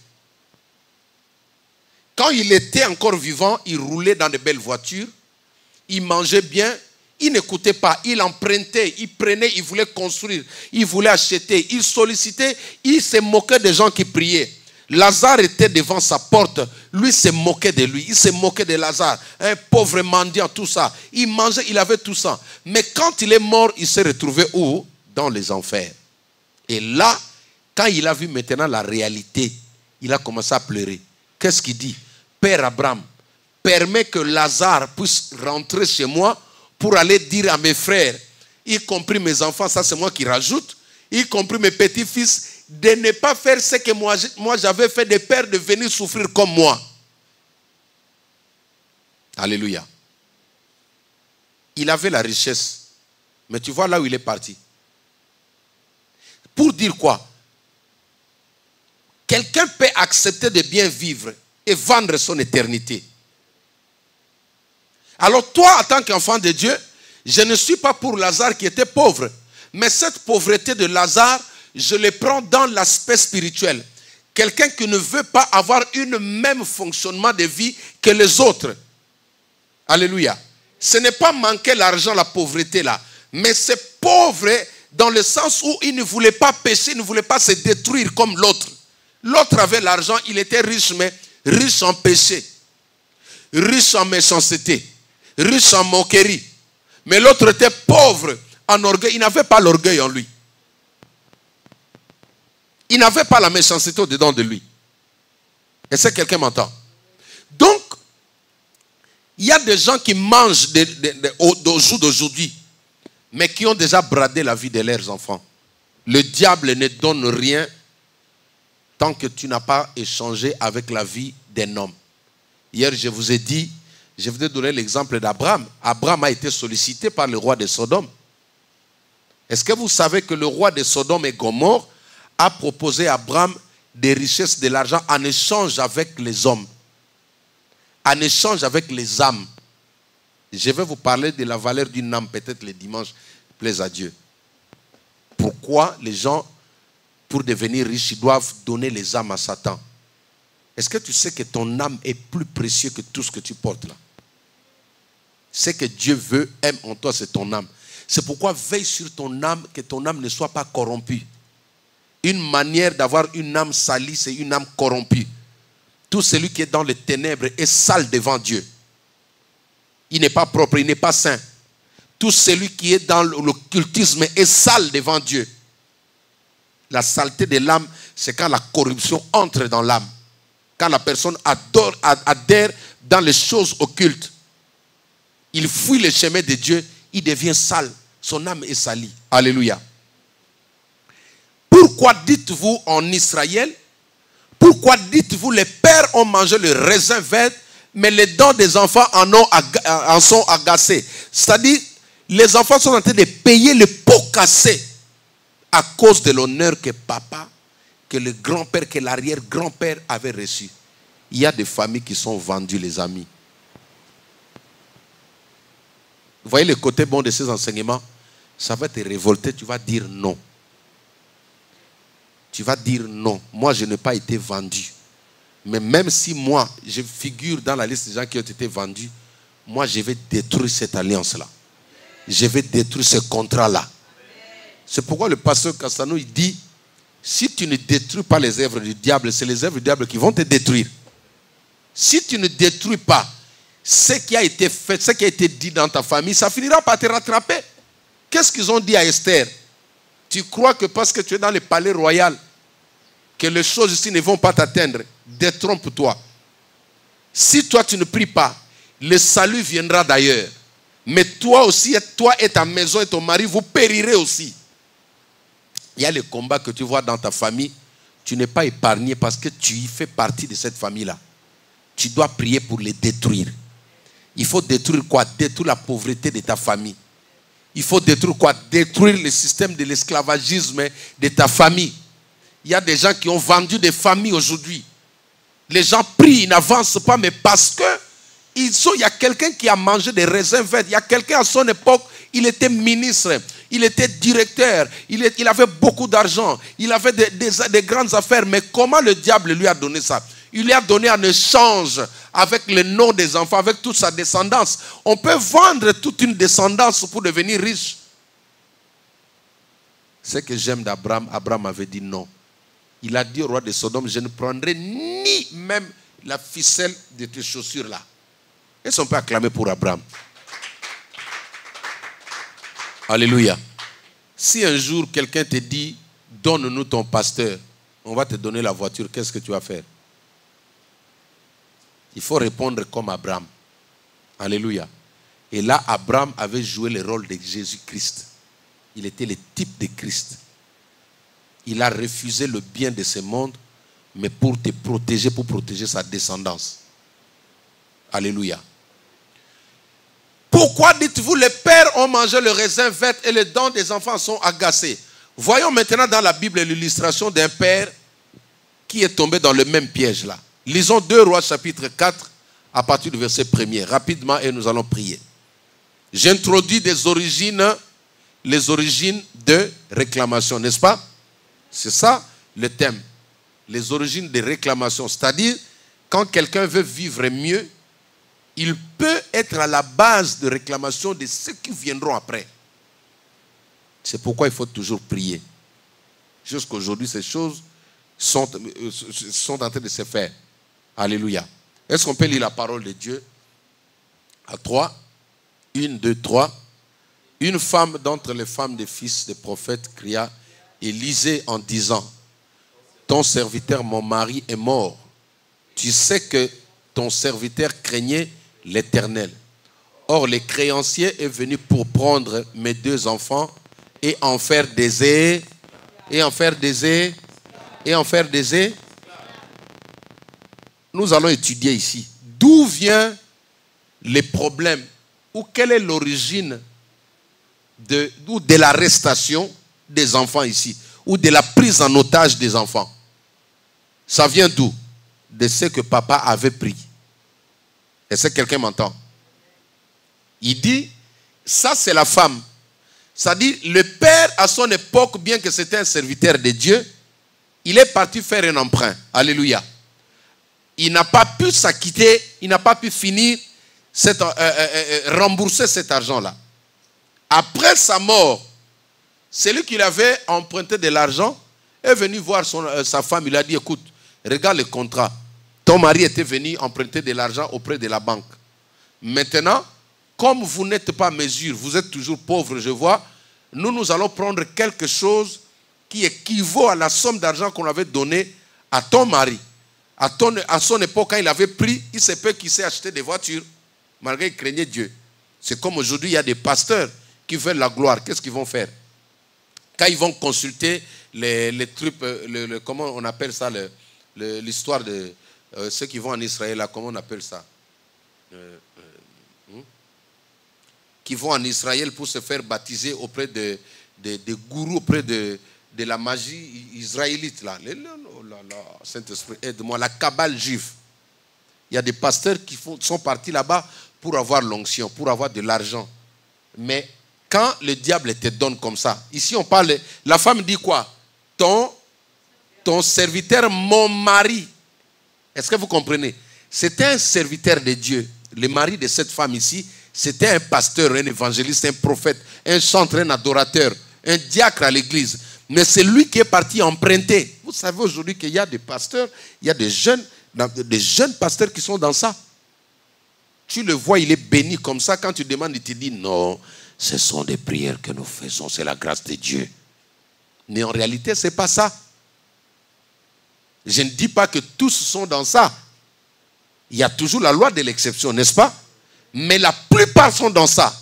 Quand il était encore vivant, il roulait dans de belles voitures. Il mangeait bien, il n'écoutait pas, il empruntait, il prenait, il voulait construire, il voulait acheter, il sollicitait, il se moquait des gens qui priaient. Lazare était devant sa porte, lui se moquait de lui, il se moquait de Lazare, un pauvre mendiant, tout ça. Il mangeait, il avait tout ça. Mais quand il est mort, il s'est retrouvé où? Dans les enfers. Et là, quand il a vu maintenant la réalité, il a commencé à pleurer. Qu'est-ce qu'il dit? Père Abraham, permet que Lazare puisse rentrer chez moi pour aller dire à mes frères, y compris mes enfants, ça c'est moi qui rajoute, y compris mes petits-fils, de ne pas faire ce que moi j'avais fait, des pères de venir souffrir comme moi. Alléluia. Il avait la richesse, mais tu vois là où il est parti. Pour dire quoi? Quelqu'un peut accepter de bien vivre et vendre son éternité. Alors toi, en tant qu'enfant de Dieu, je ne suis pas pour Lazare qui était pauvre. Mais cette pauvreté de Lazare, je le prends dans l'aspect spirituel. Quelqu'un qui ne veut pas avoir un même fonctionnement de vie que les autres. Alléluia. Ce n'est pas manquer l'argent, la pauvreté là. Mais c'est pauvre dans le sens où il ne voulait pas pécher, il ne voulait pas se détruire comme l'autre. L'autre avait l'argent, il était riche, mais riche en péché. Riche en méchanceté. Riche en moquerie. Mais l'autre était pauvre en orgueil. Il n'avait pas l'orgueil en lui. Il n'avait pas la méchanceté au-dedans de lui. Est-ce que quelqu'un m'entend? Donc, il y a des gens qui mangent au jour d'aujourd'hui, mais qui ont déjà bradé la vie de leurs enfants. Le diable ne donne rien tant que tu n'as pas échangé avec la vie d'un homme. Hier, je vous ai dit, je vous ai donné l'exemple d'Abraham. Abraham a été sollicité par le roi de Sodome. Est-ce que vous savez que le roi de Sodome et Gomorrhe a proposé à Abraham des richesses, de l'argent en échange avec les hommes, en échange avec les âmes? Je vais vous parler de la valeur d'une âme, peut-être le dimanche, plaise à Dieu. Pourquoi les gens, pour devenir riches, ils doivent donner les âmes à Satan? Est-ce que tu sais que ton âme est plus précieuse que tout ce que tu portes là? Ce que Dieu veut, aime en toi, c'est ton âme. C'est pourquoi veille sur ton âme, que ton âme ne soit pas corrompue. Une manière d'avoir une âme salie, c'est une âme corrompue. Tout celui qui est dans les ténèbres est sale devant Dieu. Il n'est pas propre, il n'est pas saint. Tout celui qui est dans l'occultisme est sale devant Dieu. La saleté de l'âme, c'est quand la corruption entre dans l'âme. Quand la personne adhère dans les choses occultes. Il fuit le chemin de Dieu, il devient sale. Son âme est salie. Alléluia. Pourquoi dites-vous en Israël, pourquoi dites-vous les pères ont mangé le raisin vert, mais les dents des enfants en sont agacés. C'est-à-dire, les enfants sont en train de payer le pot cassé à cause de l'honneur que papa, que le grand-père, que l'arrière-grand-père avait reçu. Il y a des familles qui sont vendues, les amis. Vous voyez le côté bon de ces enseignements? Ça va te révolter, tu vas dire non. Tu vas dire non. Moi, je n'ai pas été vendu. Mais même si moi, je figure dans la liste des gens qui ont été vendus, moi, je vais détruire cette alliance-là. Je vais détruire ce contrat-là. C'est pourquoi le pasteur Castano, il dit, si tu ne détruis pas les œuvres du diable, c'est les œuvres du diable qui vont te détruire. Si tu ne détruis pas ce qui a été fait, ce qui a été dit dans ta famille, ça finira par te rattraper. Qu'est-ce qu'ils ont dit à Esther? Tu crois que parce que tu es dans le palais royal, que les choses ici ne vont pas t'atteindre? Détrompe-toi. Si toi tu ne pries pas, le salut viendra d'ailleurs. Mais toi aussi, toi et ta maison et ton mari, vous périrez aussi. Il y a le combat que tu vois dans ta famille. Tu n'es pas épargné parce que tu y fais partie de cette famille-là. Tu dois prier pour les détruire. Il faut détruire quoi? Détruire la pauvreté de ta famille. Il faut détruire quoi? Détruire le système de l'esclavagisme de ta famille. Il y a des gens qui ont vendu des familles aujourd'hui. Les gens prient, ils n'avancent pas, mais parce que il y a quelqu'un qui a mangé des raisins verts. Il y a quelqu'un à son époque, il était ministre, il était directeur, il avait beaucoup d'argent, il avait des grandes affaires. Mais comment le diable lui a donné ça? Il lui a donné un échange avec le nom des enfants, avec toute sa descendance. On peut vendre toute une descendance pour devenir riche. Ce que j'aime d'Abraham, Abraham avait dit non. Il a dit au roi de Sodome, je ne prendrai ni même la ficelle de tes chaussures là. Est-ce qu'on peut acclamer pour Abraham? Alléluia. Si un jour quelqu'un te dit, donne-nous ton pasteur, on va te donner la voiture, qu'est-ce que tu vas faire? Il faut répondre comme Abraham. Alléluia. Et là, Abraham avait joué le rôle de Jésus-Christ. Il était le type de Christ. Il a refusé le bien de ce monde, mais pour te protéger, pour protéger sa descendance. Alléluia. Pourquoi dites-vous, les pères ont mangé le raisin vert et les dents des enfants sont agacées? Voyons maintenant dans la Bible l'illustration d'un père qui est tombé dans le même piège là. Lisons 2 Rois chapitre 4 à partir du verset 1er. Rapidement et nous allons prier. J'introduis les origines de réclamation, n'est-ce pas? C'est ça le thème. Les origines de réclamation. C'est-à-dire, quand quelqu'un veut vivre mieux, il peut être à la base de réclamation de ceux qui viendront après. C'est pourquoi il faut toujours prier. Jusqu'aujourd'hui, ces choses sont en train de se faire. Alléluia. Est-ce qu'on peut lire la parole de Dieu? À 3. 1, 2, 3. Une femme d'entre les femmes des fils des prophètes cria et lisait en disant, ton serviteur, mon mari, est mort. Tu sais que ton serviteur craignait l'Éternel. Or, le créancier est venu pour prendre mes 2 enfants et en faire des Nous allons étudier ici. D'où vient les problèmes ou quelle est l'origine de l'arrestation des enfants ici ou de la prise en otage des enfants? Ça vient d'où? De ce que papa avait pris. Est-ce que quelqu'un m'entend? Il dit, ça c'est la femme. C'est-à-dire, le père à son époque, bien que c'était un serviteur de Dieu, il est parti faire un emprunt. Alléluia. Il n'a pas pu s'acquitter, il n'a pas pu finir, rembourser cet argent-là. Après sa mort, celui qui lui avait emprunté de l'argent est venu voir sa femme. Il a dit, écoute, regarde le contrat. Ton mari était venu emprunter de l'argent auprès de la banque. Maintenant, comme vous n'êtes pas à mesure, vous êtes toujours pauvre, je vois, nous allons prendre quelque chose qui équivaut à la somme d'argent qu'on avait donnée à ton mari. À son époque, quand il avait pris, il se peut qu'il s'est acheté des voitures, malgré qu'il craignait Dieu. C'est comme aujourd'hui, il y a des pasteurs qui veulent la gloire. Qu'est-ce qu'ils vont faire? Quand ils vont consulter les trucs, comment on appelle ça, l'histoire de ceux qui vont en Israël, là, comment on appelle ça? Qui vont en Israël pour se faire baptiser auprès des gourous, auprès de la magie israélite. Là. Saint-Esprit, aide-moi. La cabale juive. Il y a des pasteurs qui sont partis là-bas pour avoir l'onction, pour avoir de l'argent. Mais quand le diable te donne comme ça, ici on parle, la femme dit quoi? Ton serviteur, mon mari. Est-ce que vous comprenez? C'était un serviteur de Dieu. Le mari de cette femme ici, c'était un pasteur, un évangéliste, un prophète, un chantre, un adorateur, un diacre à l'église. Mais c'est lui qui est parti emprunter. Vous savez aujourd'hui qu'il y a des pasteurs, il y a des jeunes pasteurs qui sont dans ça. Tu le vois, il est béni comme ça. Quand tu demandes, il te dit non, ce sont des prières que nous faisons, c'est la grâce de Dieu. Mais en réalité, ce n'est pas ça. Je ne dis pas que tous sont dans ça. Il y a toujours la loi de l'exception, n'est-ce pas? Mais la plupart sont dans ça.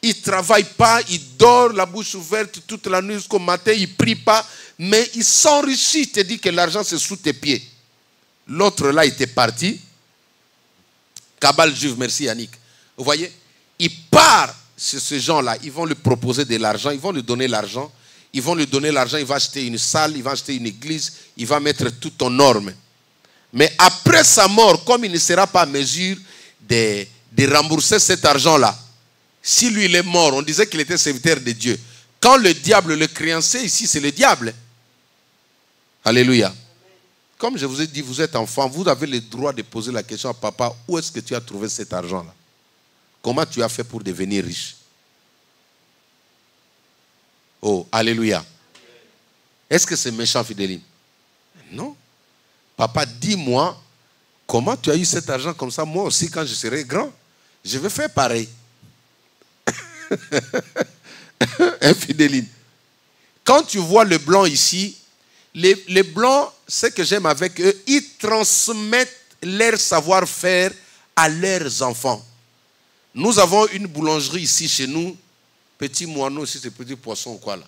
Ils ne travaillent pas, ils dorment la bouche ouverte toute la nuit jusqu'au matin, ils ne prient pas, mais ils s'enrichissent. Il te dit que l'argent c'est sous tes pieds. L'autre là était parti. Cabale juive, merci Yannick. Vous voyez? Il part sur ce gens-là, ils vont lui proposer de l'argent, ils vont lui donner l'argent. Ils vont lui donner l'argent, il va acheter une salle, il va acheter une église, il va mettre tout en norme. Mais après sa mort, comme il ne sera pas à mesure de rembourser cet argent-là, si lui il est mort, on disait qu'il était serviteur de Dieu. Quand le diable le créancier, ici c'est le diable. Alléluia. Comme je vous ai dit, vous êtes enfant, vous avez le droit de poser la question à papa, où est-ce que tu as trouvé cet argent-là? Comment tu as fait pour devenir riche? Oh, alléluia. Est-ce que c'est méchant, Fidéline? Non. Papa, dis-moi, comment tu as eu cet argent comme ça? Moi aussi, quand je serai grand, je vais faire pareil. Fidéline. Quand tu vois le blanc ici, les blancs, ce que j'aime avec eux, ils transmettent leur savoir-faire à leurs enfants. Nous avons une boulangerie ici chez nous. Petit moineau, si c'est petit poisson ou quoi là.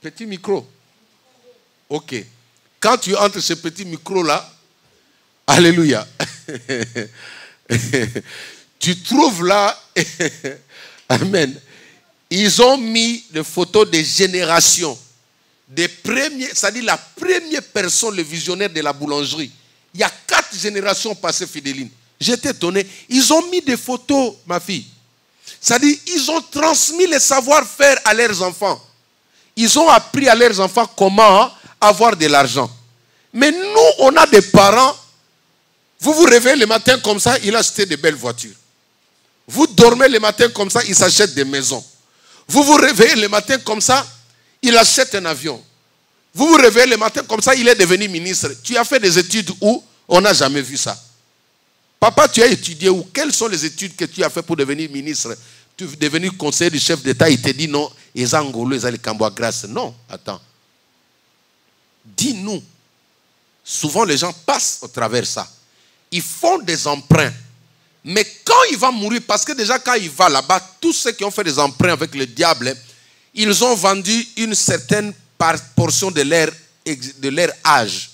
Petit micro. Ok. Quand tu entres ce petit micro là, alléluia. Tu trouves là, amen. Ils ont mis des photos des générations. Des premiers, c'est-à-dire la première personne, le visionnaire de la boulangerie. Il y a 4 générations passées, Fidéline. J'étais étonné. Ils ont mis des photos, ma fille. C'est-à-dire, ils ont transmis le savoir-faire à leurs enfants. Ils ont appris à leurs enfants comment avoir de l'argent. Mais nous, on a des parents. Vous vous réveillez le matin comme ça, il a acheté de belles voitures. Vous dormez le matin comme ça, il s'achète des maisons. Vous vous réveillez le matin comme ça, il achète un avion. Vous vous réveillez le matin comme ça, il est devenu ministre. Tu as fait des études où on n'a jamais vu ça. Papa, tu as étudié où? Quelles sont les études que tu as fait pour devenir ministre? Tu es devenu conseiller du chef d'État, il te dit non, ils ont Angolo, ils ont les Cambois grâce. Non, attends. Dis-nous. Souvent, les gens passent au travers de ça. Ils font des emprunts. Mais quand il va mourir, parce que déjà quand il va là-bas, tous ceux qui ont fait des emprunts avec le diable, ils ont vendu une certaine portion de leur âge.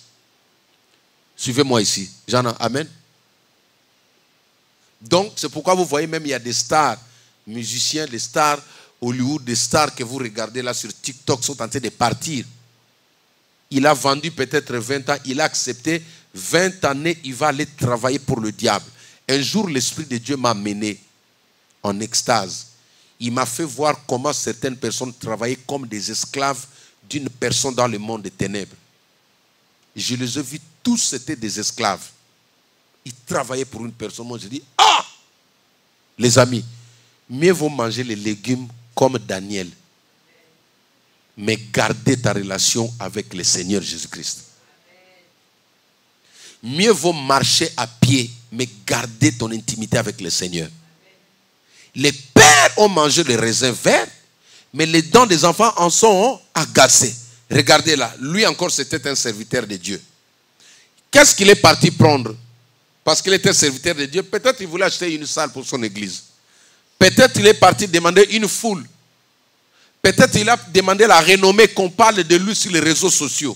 Suivez-moi ici. Jean, amen. Donc, c'est pourquoi vous voyez même, il y a des stars, musiciens, des stars Hollywood, des stars que vous regardez là sur TikTok sont en train de partir. Il a vendu peut-être 20 ans, il a accepté 20 années, il va aller travailler pour le diable. Un jour, l'Esprit de Dieu m'a mené en extase. Il m'a fait voir comment certaines personnes travaillaient comme des esclaves d'une personne dans le monde des ténèbres. Je les ai vus, tous étaient des esclaves. Ils travaillaient pour une personne. Moi, je dis, ah, Les amis, mieux vaut manger les légumes comme Daniel, mais garder ta relation avec le Seigneur Jésus-Christ. Mieux vaut marcher à pied, mais garder ton intimité avec le Seigneur. Les pères ont mangé les raisins verts, mais les dents des enfants en sont agacées. Regardez là, lui encore c'était un serviteur de Dieu. Qu'est-ce qu'il est parti prendre? Parce qu'il était serviteur de Dieu. Peut-être qu'il voulait acheter une salle pour son église. Peut-être qu'il est parti demander une foule. Peut-être qu'il a demandé la renommée qu'on parle de lui sur les réseaux sociaux.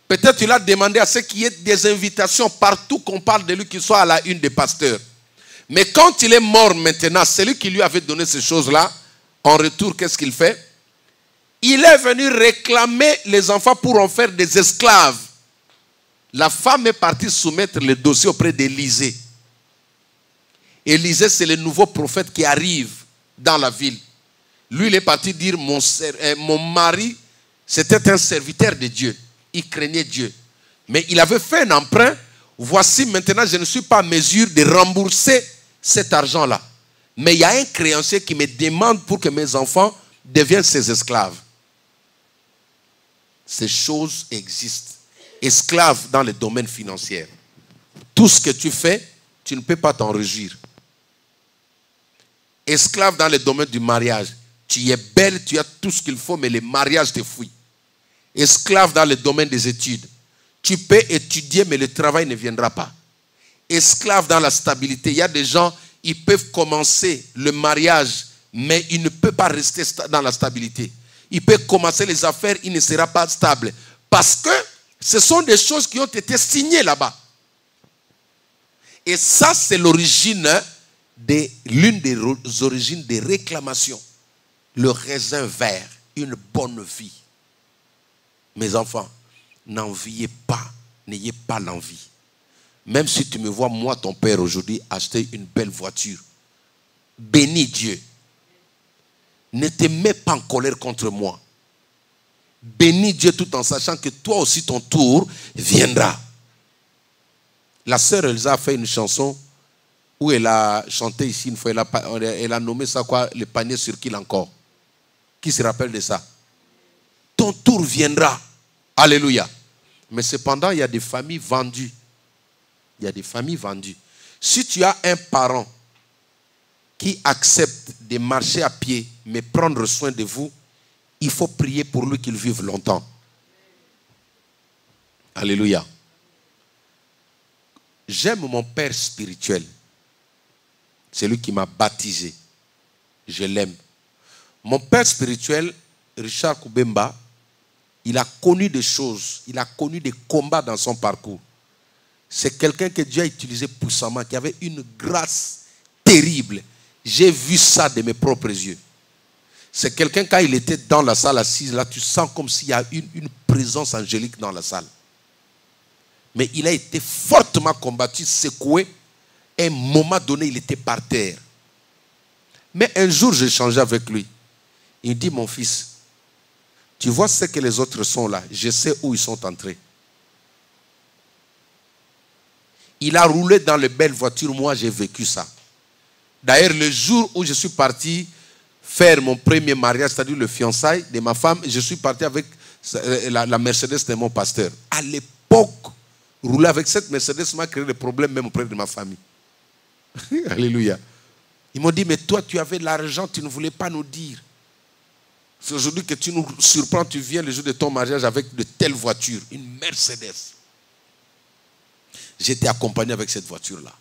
Peut-être qu'il a demandé à ce qu'il y ait des invitations partout qu'on parle de lui, qu'il soit à la une des pasteurs. Mais quand il est mort maintenant, celui qui lui avait donné ces choses-là, en retour, qu'est-ce qu'il fait? Il est venu réclamer les enfants pour en faire des esclaves. La femme est partie soumettre le dossier auprès d'Élisée. Élisée, c'est le nouveau prophète qui arrive dans la ville. Lui, il est parti dire, mon mari, c'était un serviteur de Dieu. Il craignait Dieu. Mais il avait fait un emprunt. Voici maintenant, je ne suis pas en mesure de rembourser cet argent-là. Mais il y a un créancier qui me demande pour que mes enfants deviennent ses esclaves. Ces choses existent. Esclaves dans le domaine financier. Tout ce que tu fais, tu ne peux pas t'en réjouir. Esclave dans le domaine du mariage. Tu es belle, tu as tout ce qu'il faut, mais le mariage te fuit. Esclave dans le domaine des études. Tu peux étudier, mais le travail ne viendra pas. Esclave dans la stabilité. Il y a des gens, ils peuvent commencer le mariage, mais ils ne peuvent pas rester dans la stabilité. Ils peuvent commencer les affaires, il ne sera pas stable. Parce que ce sont des choses qui ont été signées là-bas. Et ça, c'est l'origine l'une des origines des réclamations. Le raisin vert, une bonne vie. Mes enfants, n'enviez pas, n'ayez pas l'envie. Même si tu me vois, moi, ton père, aujourd'hui, acheter une belle voiture. Bénis Dieu. Ne te mets pas en colère contre moi. Bénis Dieu tout en sachant que toi aussi, ton tour viendra. La sœur Elsa a fait une chanson où elle a chanté ici une fois. Elle a nommé ça quoi? Le panier sur qui encore? Qui se rappelle de ça? Ton tour viendra. Alléluia. Mais cependant, il y a des familles vendues. Il y a des familles vendues. Si tu as un parent qui accepte de marcher à pied, mais prendre soin de vous, il faut prier pour lui qu'il vive longtemps. Alléluia. J'aime mon père spirituel. C'est lui qui m'a baptisé. Je l'aime. Mon père spirituel, Richard Koubemba, il a connu des choses, il a connu des combats dans son parcours. C'est quelqu'un que Dieu a utilisé puissamment, qui avait une grâce terrible. J'ai vu ça de mes propres yeux. C'est quelqu'un, quand il était dans la salle assise, là, tu sens comme s'il y a une présence angélique dans la salle. Mais il a été fortement combattu, secoué. À un moment donné, il était par terre. Mais un jour, j'ai échangé avec lui. Il dit, mon fils, tu vois ce que les autres sont là. Je sais où ils sont entrés. Il a roulé dans les belles voitures. Moi, j'ai vécu ça. D'ailleurs, le jour où je suis parti faire mon premier mariage, c'est-à-dire le fiançailles de ma femme, je suis parti avec la Mercedes de mon pasteur. À l'époque, rouler avec cette Mercedes m'a créé des problèmes même auprès de ma famille. Alléluia. Ils m'ont dit, mais toi, tu avais l'argent, tu ne voulais pas nous dire. C'est aujourd'hui que tu nous surprends, tu viens le jour de ton mariage avec de telles voitures, une Mercedes. J'étais accompagné avec cette voiture-là.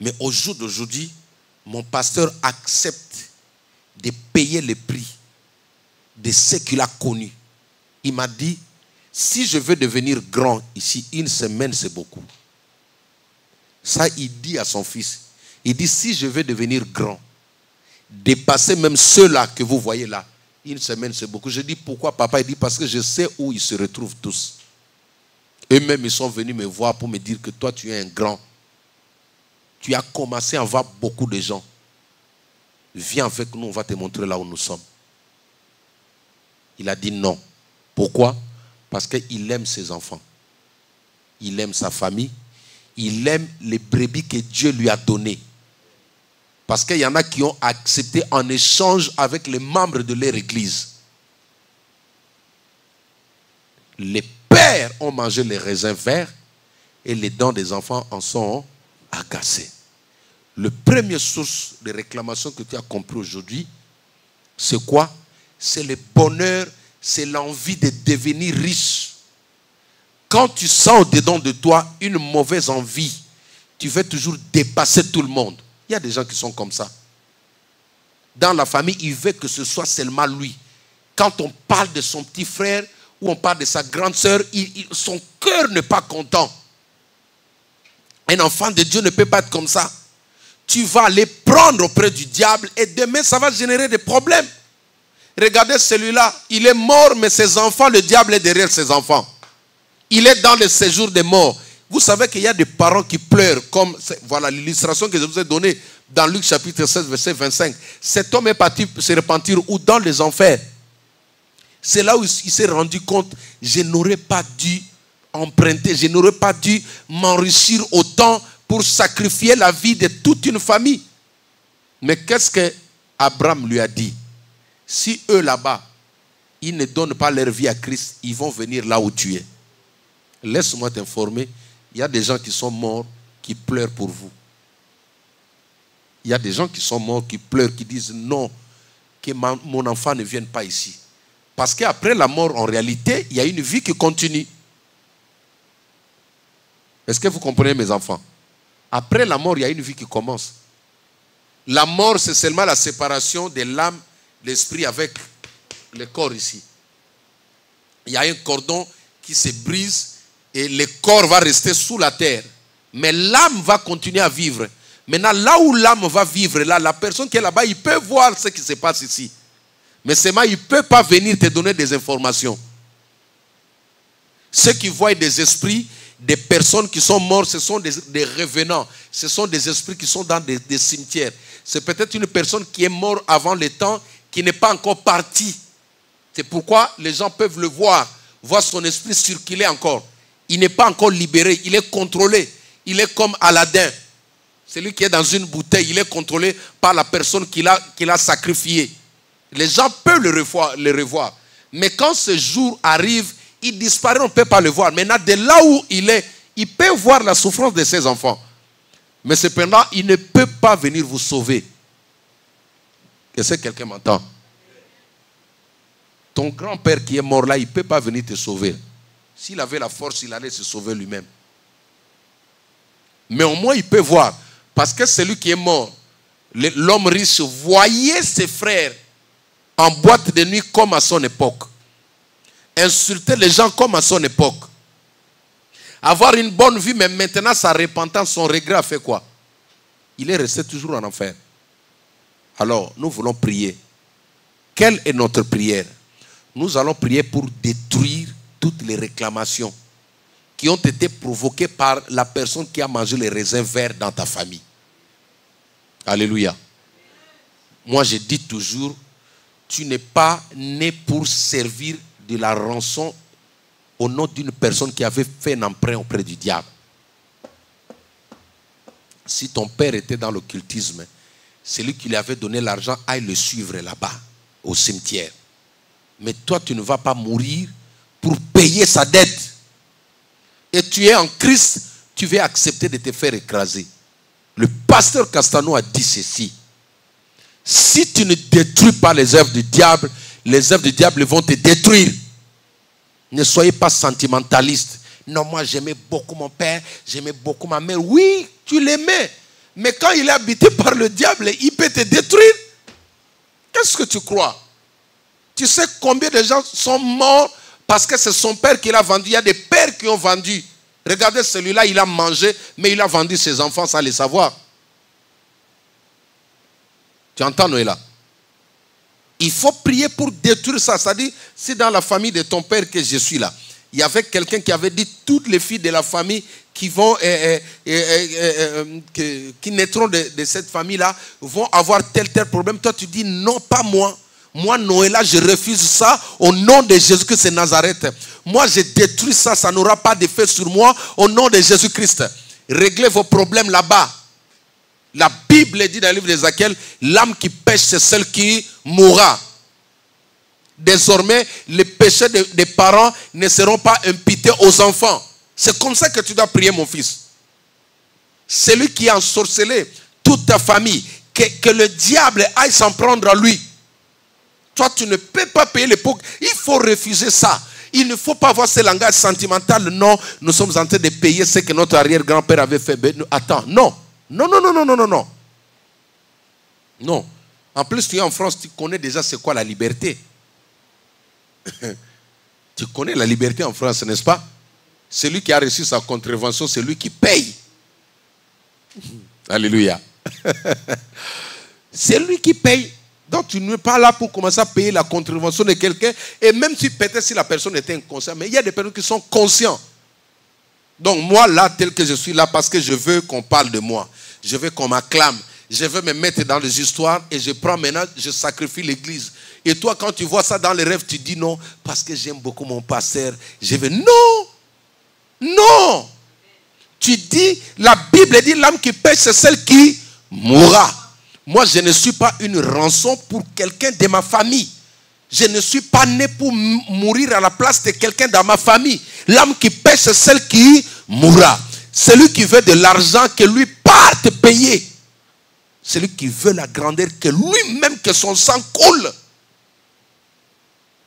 Mais au jour d'aujourd'hui, mon pasteur accepte de payer le prix de ce qu'il a connu. Il m'a dit, si je veux devenir grand ici, une semaine c'est beaucoup. Ça, il dit à son fils. Il dit, si je veux devenir grand, dépasser même ceux-là que vous voyez là, une semaine c'est beaucoup. Je dis, pourquoi papa? Il dit, parce que je sais où ils se retrouvent tous. Eux-mêmes, ils sont venus me voir pour me dire que toi, tu es un grand. Tu as commencé à voir beaucoup de gens. Viens avec nous, on va te montrer là où nous sommes. Il a dit non. Pourquoi? Parce qu'il aime ses enfants. Il aime sa famille. Il aime les brebis que Dieu lui a données. Parce qu'il y en a qui ont accepté en échange avec les membres de leur église. Les pères ont mangé les raisins verts et les dents des enfants en sont agacés. Le premier source de réclamation que tu as compris aujourd'hui, c'est quoi? C'est le bonheur, c'est l'envie de devenir riche. Quand tu sens au-dedans de toi une mauvaise envie, tu veux toujours dépasser tout le monde. Il y a des gens qui sont comme ça. Dans la famille, il veut que ce soit seulement lui. Quand on parle de son petit frère ou on parle de sa grande sœur, son cœur n'est pas content. Un enfant de Dieu ne peut pas être comme ça. Tu vas aller prendre auprès du diable et demain, ça va générer des problèmes. Regardez celui-là, il est mort, mais ses enfants, le diable est derrière ses enfants. Il est dans le séjour des morts. Vous savez qu'il y a des parents qui pleurent, comme voilà l'illustration que je vous ai donnée dans Luc chapitre 16, verset 25. Cet homme est parti se repentir ou dans les enfers. C'est là où il s'est rendu compte, je n'aurais pas dû emprunter, je n'aurais pas dû m'enrichir autant pour sacrifier la vie de toute une famille. Mais qu'est-ce que Abraham lui a dit? Si eux là-bas, ils ne donnent pas leur vie à Christ, ils vont venir là où tu es. Laisse-moi t'informer, il y a des gens qui sont morts, qui pleurent pour vous. Il y a des gens qui sont morts, qui pleurent, qui disent non, que mon enfant ne vienne pas ici. Parce qu'après la mort, en réalité, il y a une vie qui continue. Est-ce que vous comprenez, mes enfants? Après la mort, il y a une vie qui commence. La mort, c'est seulement la séparation de l'âme, l'esprit avec le corps ici. Il y a un cordon qui se brise et le corps va rester sous la terre. Mais l'âme va continuer à vivre. Maintenant, là où l'âme va vivre, là, la personne qui est là-bas, il peut voir ce qui se passe ici. Mais seulement, il ne peut pas venir te donner des informations. Ceux qui voient des esprits, des personnes qui sont mortes, ce sont des revenants. Ce sont des esprits qui sont dans des cimetières. C'est peut-être une personne qui est morte avant le temps, qui n'est pas encore partie. C'est pourquoi les gens peuvent le voir son esprit circuler encore. Il n'est pas encore libéré, il est contrôlé. Il est comme Aladdin. Celui qui est dans une bouteille, il est contrôlé par la personne qu'il a sacrifiée. Les gens peuvent le revoir. Mais quand ce jour arrive, il disparaît, on ne peut pas le voir. Maintenant, de là où il est, il peut voir la souffrance de ses enfants. Mais cependant, il ne peut pas venir vous sauver. Est-ce que quelqu'un m'entend? Ton grand-père qui est mort là, il ne peut pas venir te sauver. S'il avait la force, il allait se sauver lui-même. Mais au moins, il peut voir. Parce que celui qui est mort, l'homme riche, voyait ses frères en boîte de nuit comme à son époque. Insulter les gens comme à son époque. Avoir une bonne vie, mais maintenant sa repentance, son regret a fait quoi? Il est resté toujours en enfer. Alors, nous voulons prier. Quelle est notre prière? Nous allons prier pour détruire toutes les réclamations qui ont été provoquées par la personne qui a mangé les raisins verts dans ta famille. Alléluia. Moi, je dis toujours, tu n'es pas né pour servir de la rançon au nom d'une personne qui avait fait un emprunt auprès du diable. Si ton père était dans l'occultisme, celui qui lui avait donné l'argent aille le suivre là-bas, au cimetière. Mais toi, tu ne vas pas mourir pour payer sa dette. Et tu es en Christ, tu vas accepter de te faire écraser. Le pasteur Castano a dit ceci. Si tu ne détruis pas les œuvres du diable vont te détruire. Ne soyez pas sentimentaliste. Non, moi j'aimais beaucoup mon père, j'aimais beaucoup ma mère. Oui, tu l'aimais. Mais quand il est habité par le diable, il peut te détruire. Qu'est-ce que tu crois? Tu sais combien de gens sont morts parce que c'est son père qui l'a vendu. Il y a des pères qui ont vendu. Regardez celui-là, il a mangé, mais il a vendu ses enfants sans les savoir. Tu entends, Noëlla? Il faut prier pour détruire ça. C'est-à-dire, c'est dans la famille de ton père que je suis là. Il y avait quelqu'un qui avait dit toutes les filles de la famille qui vont qui naîtront de cette famille-là vont avoir tel problème. Toi, tu dis non, pas moi. Moi, Noëlla, je refuse ça au nom de Jésus-Christ de Nazareth. Moi, je détruis ça, ça n'aura pas d'effet sur moi au nom de Jésus-Christ. Réglez vos problèmes là-bas. La Bible dit dans le livre d'Ézéchiel, l'âme qui pêche, c'est celle qui mourra. Désormais, les péchés des parents ne seront pas imputés aux enfants. C'est comme ça que tu dois prier, mon fils. Celui qui a ensorcelé toute ta famille, que le diable aille s'en prendre à lui. Toi, tu ne peux pas payer les pots. Il faut refuser ça. Il ne faut pas avoir ce langage sentimental. Non, nous sommes en train de payer ce que notre arrière-grand-père avait fait. Attends, non. Non, non, non, non, non, non, non. Non. En plus, tu es en France, tu connais déjà c'est quoi la liberté. Tu connais la liberté en France, n'est-ce pas? Celui qui a reçu sa contravention, c'est lui qui paye. Alléluia. C'est lui qui paye. Donc tu n'es pas là pour commencer à payer la contravention de quelqu'un. Et même si peut-être si la personne était inconsciente, mais il y a des personnes qui sont conscients. Donc moi là, tel que je suis là, parce que je veux qu'on parle de moi. Je veux qu'on m'acclame. Je veux me mettre dans les histoires et je prends maintenant, je sacrifie l'église. Et toi, quand tu vois ça dans les rêves, tu dis non, parce que j'aime beaucoup mon pasteur. Je veux, non, non. Tu dis, la Bible dit, l'âme qui pêche, c'est celle qui mourra. Moi, je ne suis pas une rançon pour quelqu'un de ma famille. Je ne suis pas né pour mourir à la place de quelqu'un dans ma famille. L'âme qui pêche, c'est celle qui mourra. Celui qui veut de l'argent, que lui parte payer. Celui qui veut la grandeur, que lui-même, que son sang coule.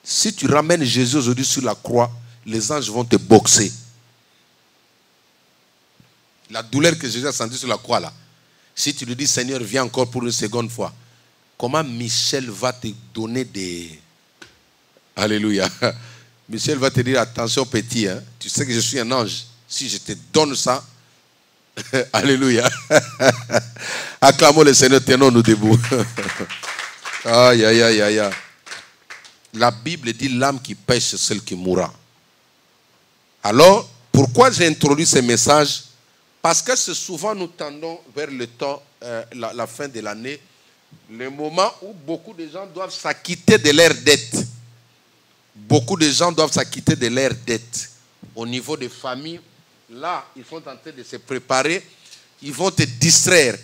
Si tu ramènes Jésus aujourd'hui sur la croix, les anges vont te boxer. La douleur que Jésus a sentie sur la croix là. Si tu lui dis, Seigneur, viens encore pour une seconde fois. Comment Michel va te donner des... Alléluia. Michel va te dire, attention petit, hein, tu sais que je suis un ange. Si je te donne ça, alléluia. Acclamons le Seigneur, tenons-nous debout. Aïe, aïe, aïe, aïe. La Bible dit, l'âme qui pêche, c'est celle qui mourra. Alors, pourquoi j'ai introduit ce message? Parce que c'est souvent nous tendons vers le temps, la fin de l'année, le moment où beaucoup de gens doivent s'acquitter de leurs dettes. Beaucoup de gens doivent s'acquitter de leurs dettes. Au niveau des familles, là, ils sont en train de se préparer. Ils vont te distraire.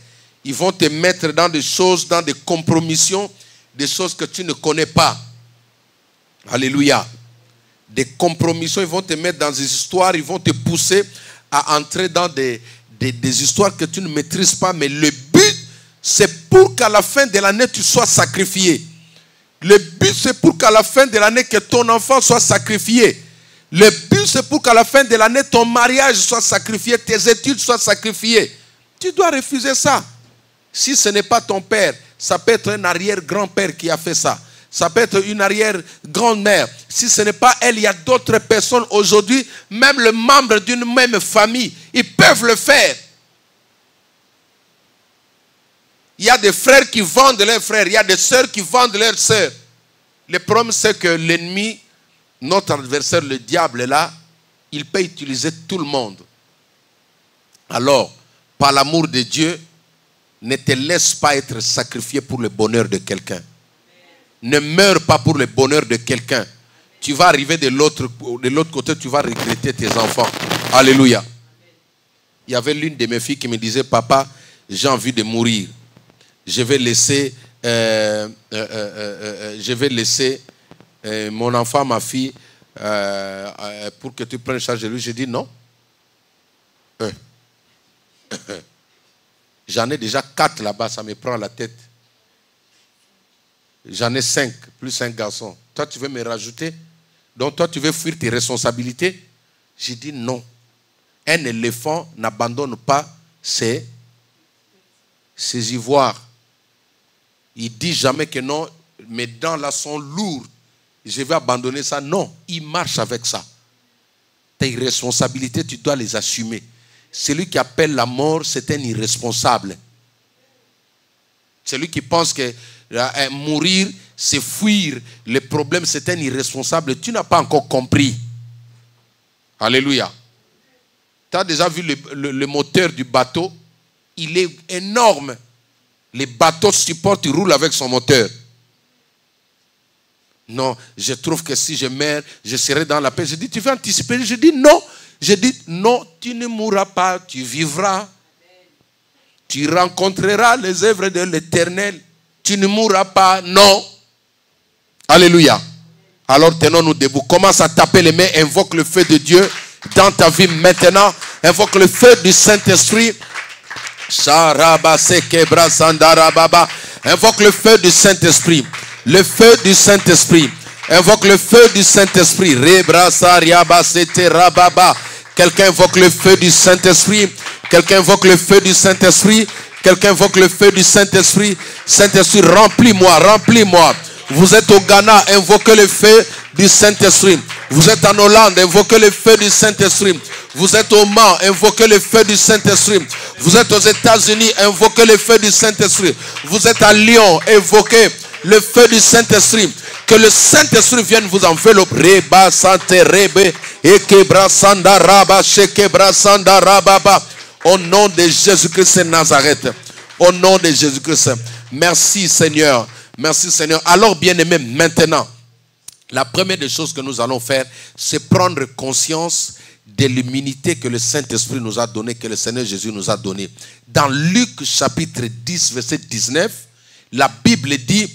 Ils vont te mettre dans des choses, dans des compromissions, des choses que tu ne connais pas. Alléluia. Des compromissions, ils vont te mettre dans des histoires, ils vont te pousser à entrer dans des histoires que tu ne maîtrises pas. Mais le but, c'est pour qu'à la fin de l'année, tu sois sacrifié. Le but, c'est pour qu'à la fin de l'année, que ton enfant soit sacrifié. Le but, c'est pour qu'à la fin de l'année, ton mariage soit sacrifié, tes études soient sacrifiées. Tu dois refuser ça. Si ce n'est pas ton père, ça peut être un arrière-grand-père qui a fait ça. Ça peut être une arrière-grand-mère. Si ce n'est pas elle, il y a d'autres personnes aujourd'hui, même les membres d'une même famille, ils peuvent le faire. Il y a des frères qui vendent leurs frères, il y a des sœurs qui vendent leurs sœurs. Le problème, c'est que l'ennemi, notre adversaire, le diable, est là, il peut utiliser tout le monde. Alors, par l'amour de Dieu, ne te laisse pas être sacrifié pour le bonheur de quelqu'un. Ne meurs pas pour le bonheur de quelqu'un. Tu vas arriver de l'autre côté, tu vas regretter tes enfants. Alléluia. Il y avait l'une de mes filles qui me disait, papa, j'ai envie de mourir. Je vais laisser mon enfant, ma fille, pour que tu prennes charge de lui. J'ai dit non. J'en ai déjà 4 là-bas, ça me prend la tête. J'en ai 5, plus un garçon. Toi, tu veux me rajouter? Donc, toi, tu veux fuir tes responsabilités? J'ai dit non. Un éléphant n'abandonne pas ses ivoires. Il dit jamais que non, mes dents là sont lourdes. Je vais abandonner ça. Non, il marche avec ça. Tes responsabilités, tu dois les assumer. Celui qui appelle la mort, c'est un irresponsable. Celui qui pense que mourir, c'est fuir le problème, c'est un irresponsable. Tu n'as pas encore compris. Alléluia. Tu as déjà vu le moteur du bateau? Il est énorme. Les bateaux supportent, ils roulent avec son moteur. Non, je trouve que si je meurs, je serai dans la paix. Je dis, tu veux anticiper? Je dis non. Je dis non, tu ne mourras pas, tu vivras. Tu rencontreras les œuvres de l'Éternel. Tu ne mourras pas. Non. Alléluia. Alors tenons-nous debout. Commence à taper les mains. Invoque le feu de Dieu dans ta vie maintenant. Invoque le feu du Saint-Esprit. Invoque le feu du Saint-Esprit. Le feu du Saint-Esprit. Invoque le feu du Saint-Esprit. Quelqu'un invoque le feu du Saint-Esprit. Quelqu'un invoque le feu du Saint-Esprit. Quelqu'un invoque le feu du Saint-Esprit. Saint-Esprit, remplis-moi, remplis-moi. Vous êtes au Ghana, invoquez le feu du Saint-Esprit. Vous êtes en Hollande, invoquez le feu du Saint-Esprit. Vous êtes au Mans, invoquez le feu du Saint-Esprit. Vous êtes aux États-Unis, invoquez le feu du Saint-Esprit. Vous êtes à Lyon, invoquez le feu du Saint-Esprit. Que le Saint-Esprit vienne vous envelopper. Au nom de Jésus-Christ de Nazareth. Au nom de Jésus-Christ. Merci Seigneur. Merci Seigneur. Alors bien-aimés, maintenant, la première des choses que nous allons faire, c'est prendre conscience de l'immunité que le Saint-Esprit nous a donnée, que le Seigneur Jésus nous a donnée. Dans Luc chapitre 10, verset 19, la Bible dit,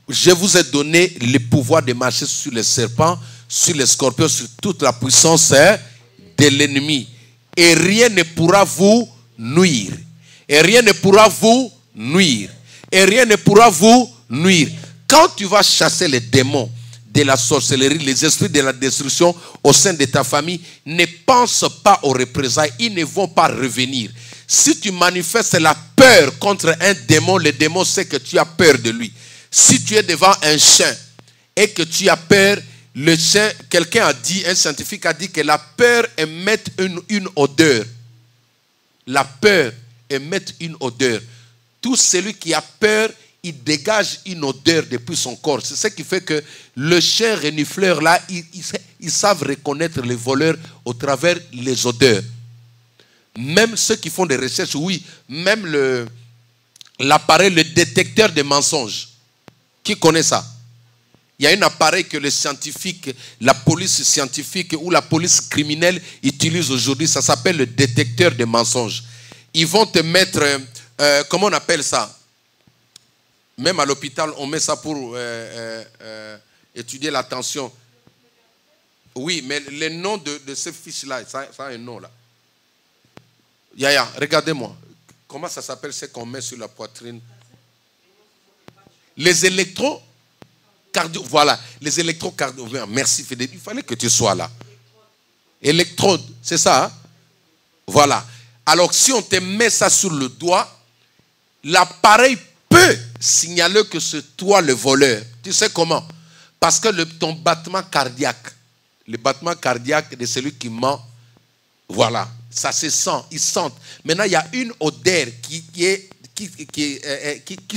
je vous ai donné le pouvoir de marcher sur les serpents, sur les scorpions, sur toute la puissance de l'ennemi. Et rien ne pourra vous nuire. Et rien ne pourra vous nuire. Et rien ne pourra vous nuire. Quand tu vas chasser les démons de la sorcellerie, les esprits de la destruction au sein de ta famille, ne pense pas aux représailles. Ils ne vont pas revenir. Si tu manifestes la peur contre un démon, le démon sait que tu as peur de lui. Si tu es devant un chien et que tu as peur, le chien, quelqu'un a dit, un scientifique a dit que la peur émet une odeur. La peur émet une odeur. Tout celui qui a peur, il dégage une odeur depuis son corps. C'est ce qui fait que le chien renifleur là, ils savent reconnaître les voleurs au travers les odeurs. Même ceux qui font des recherches, oui, même l'appareil, le détecteur de mensonges. Qui connaît ça? Il y a un appareil que les scientifiques, la police scientifique ou la police criminelle utilise aujourd'hui. Ça s'appelle le détecteur de mensonges. Ils vont te mettre, comment on appelle ça? Même à l'hôpital, on met ça pour étudier la tension. Oui, mais le nom de ces fiches-là, ça a un nom là. Yaya, regardez-moi. Comment ça s'appelle ce qu'on met sur la poitrine? Les électrocardio. Voilà, les électrocardio. Merci Frédéric, il fallait que tu sois là. Électrode, c'est ça, hein? Voilà. Alors si on te met ça sur le doigt, l'appareil peut signaler que c'est toi le voleur. Tu sais comment? Parce que ton battement cardiaque, le battement cardiaque de celui qui ment, voilà, ça se sent, ils sentent. Maintenant, il y a une odeur qui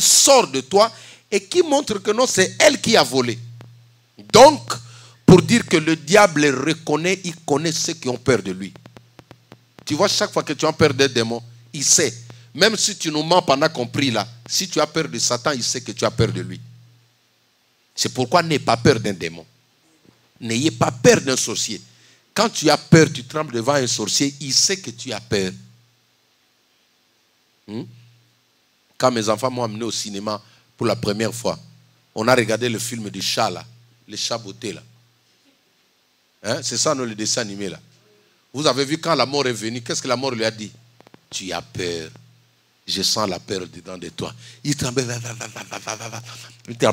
sort de toi et qui montre que non, c'est elle qui a volé. Donc, pour dire que le diable reconnaît, il connaît ceux qui ont peur de lui. Tu vois, chaque fois que tu as peur d'un démon, il sait. Même si tu nous mens pendant qu'on prie là, si tu as peur de Satan, il sait que tu as peur de lui. C'est pourquoi n'aie pas peur d'un démon. N'ayez pas peur d'un sorcier. Quand tu as peur, tu trembles devant un sorcier, il sait que tu as peur. Quand mes enfants m'ont amené au cinéma pour la première fois, on a regardé le film du chat là, le chat beauté là. Hein? C'est ça, le dessin animé là. Vous avez vu quand la mort est venue, qu'est-ce que la mort lui a dit? Tu as peur. Je sens la peur dedans de toi. Il tremblait.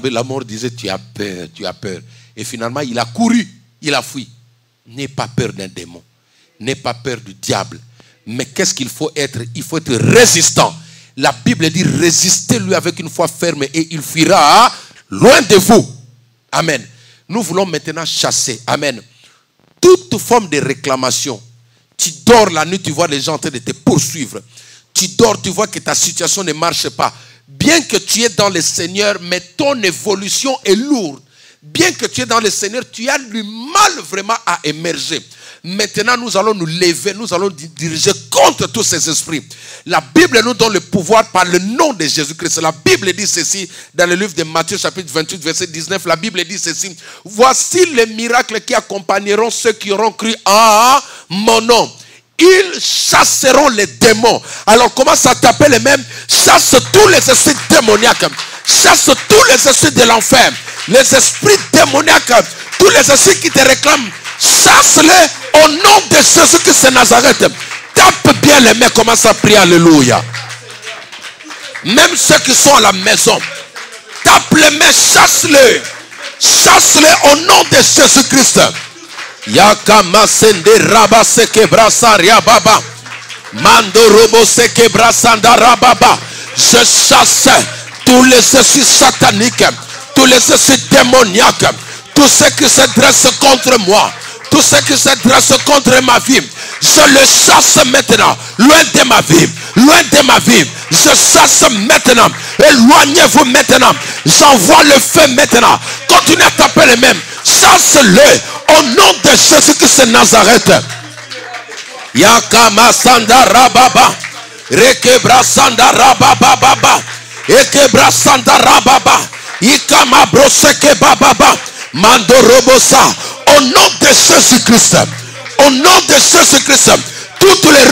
La mort disait, tu as peur, tu as peur. Et finalement, il a couru, il a fui. N'aie pas peur d'un démon. N'aie pas peur du diable. Mais qu'est-ce qu'il faut être? Il faut être résistant. La Bible dit, résistez-lui avec une foi ferme et il fuira loin de vous. Amen. Nous voulons maintenant chasser. Amen. Toute forme de réclamation. Tu dors la nuit, tu vois les gens en train de te poursuivre. Tu dors, tu vois que ta situation ne marche pas. Bien que tu es dans le Seigneur, mais ton évolution est lourde. Bien que tu es dans le Seigneur, tu as du mal vraiment à émerger. Maintenant, nous allons nous lever, nous allons diriger contre tous ces esprits. La Bible nous donne le pouvoir par le nom de Jésus-Christ. La Bible dit ceci dans le livre de Matthieu chapitre 28 verset 19. La Bible dit ceci. Voici les miracles qui accompagneront ceux qui auront cru en mon nom. ils chasseront les démons. Alors commence à taper les mêmes. Chasse tous les esprits démoniaques. Chasse tous les esprits de l'enfer. Les esprits démoniaques. Tous les esprits qui te réclament. Chasse-les au nom de Jésus-Christ de Nazareth. Tape bien les mains. Commence à prier. Alléluia. Même ceux qui sont à la maison. Tape les mains. Chasse-les. Chasse-les au nom de Jésus-Christ. Yakama sende raba se kebrasa riababa. Mando robo se kebrasanda rababa. Je chasse tous les esprits sataniques, tous les esprits démoniaques, tous ceux qui se dressent contre moi, tous ceux qui se dressent contre ma vie. Je les chasse maintenant, loin de ma vie, loin de ma vie. Je chasse maintenant, éloignez-vous maintenant. J'envoie le feu maintenant. Continuez à taper les mêmes. Chasse-le au nom de Jésus-Christ de Nazareth. Yakama sanda rababa. Rekebra sanda rababa. Ekebra sanda rababa. Ikama broseke bababa. Mando robosa. Au nom de Jésus-Christ. Au nom de Jésus-Christ. Toutes les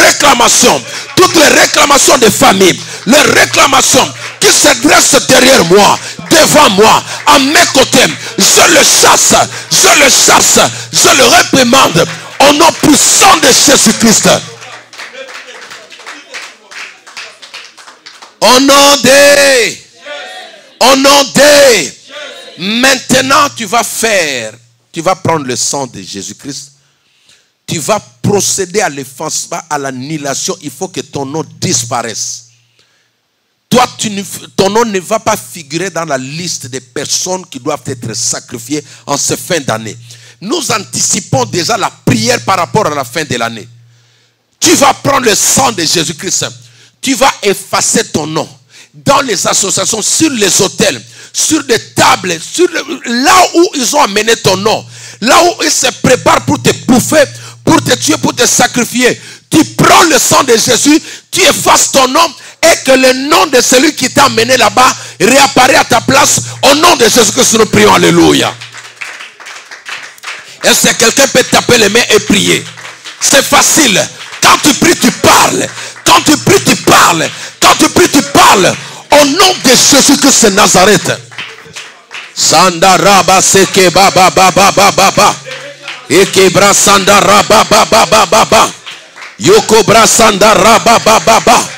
réclamations des familles, les réclamations qui se dressent derrière moi, devant moi, à mes côtés, je le chasse, je le réprimande au nom puissant de Jésus-Christ. Au nom de, maintenant tu vas prendre le sang de Jésus-Christ. Tu vas procéder à l'effacement, à l'annihilation. Il faut que ton nom disparaisse. Toi, ton nom ne va pas figurer dans la liste des personnes qui doivent être sacrifiées en cette fin d'année. Nous anticipons déjà la prière par rapport à la fin de l'année. Tu vas prendre le sang de Jésus-Christ. Tu vas effacer ton nom dans les associations, sur les hôtels, sur des tables, là où ils ont amené ton nom, là où ils se préparent pour te bouffer, pour te tuer, pour te sacrifier. Tu prends le sang de Jésus, tu effaces ton nom et que le nom de celui qui t'a amené là-bas réapparaît à ta place. Au nom de Jésus-Christ, nous prions. Alléluia. Est-ce que quelqu'un peut taper les mains et prier? C'est facile. Quand tu pries, tu parles. Quand tu pries, tu parles. Quand tu pries, tu parles. Au nom de Jésus-Christ de Nazareth. Sandaraba seke baba baba baba. Ekebra sandara baba baba baba. Yokobra sandara baba baba.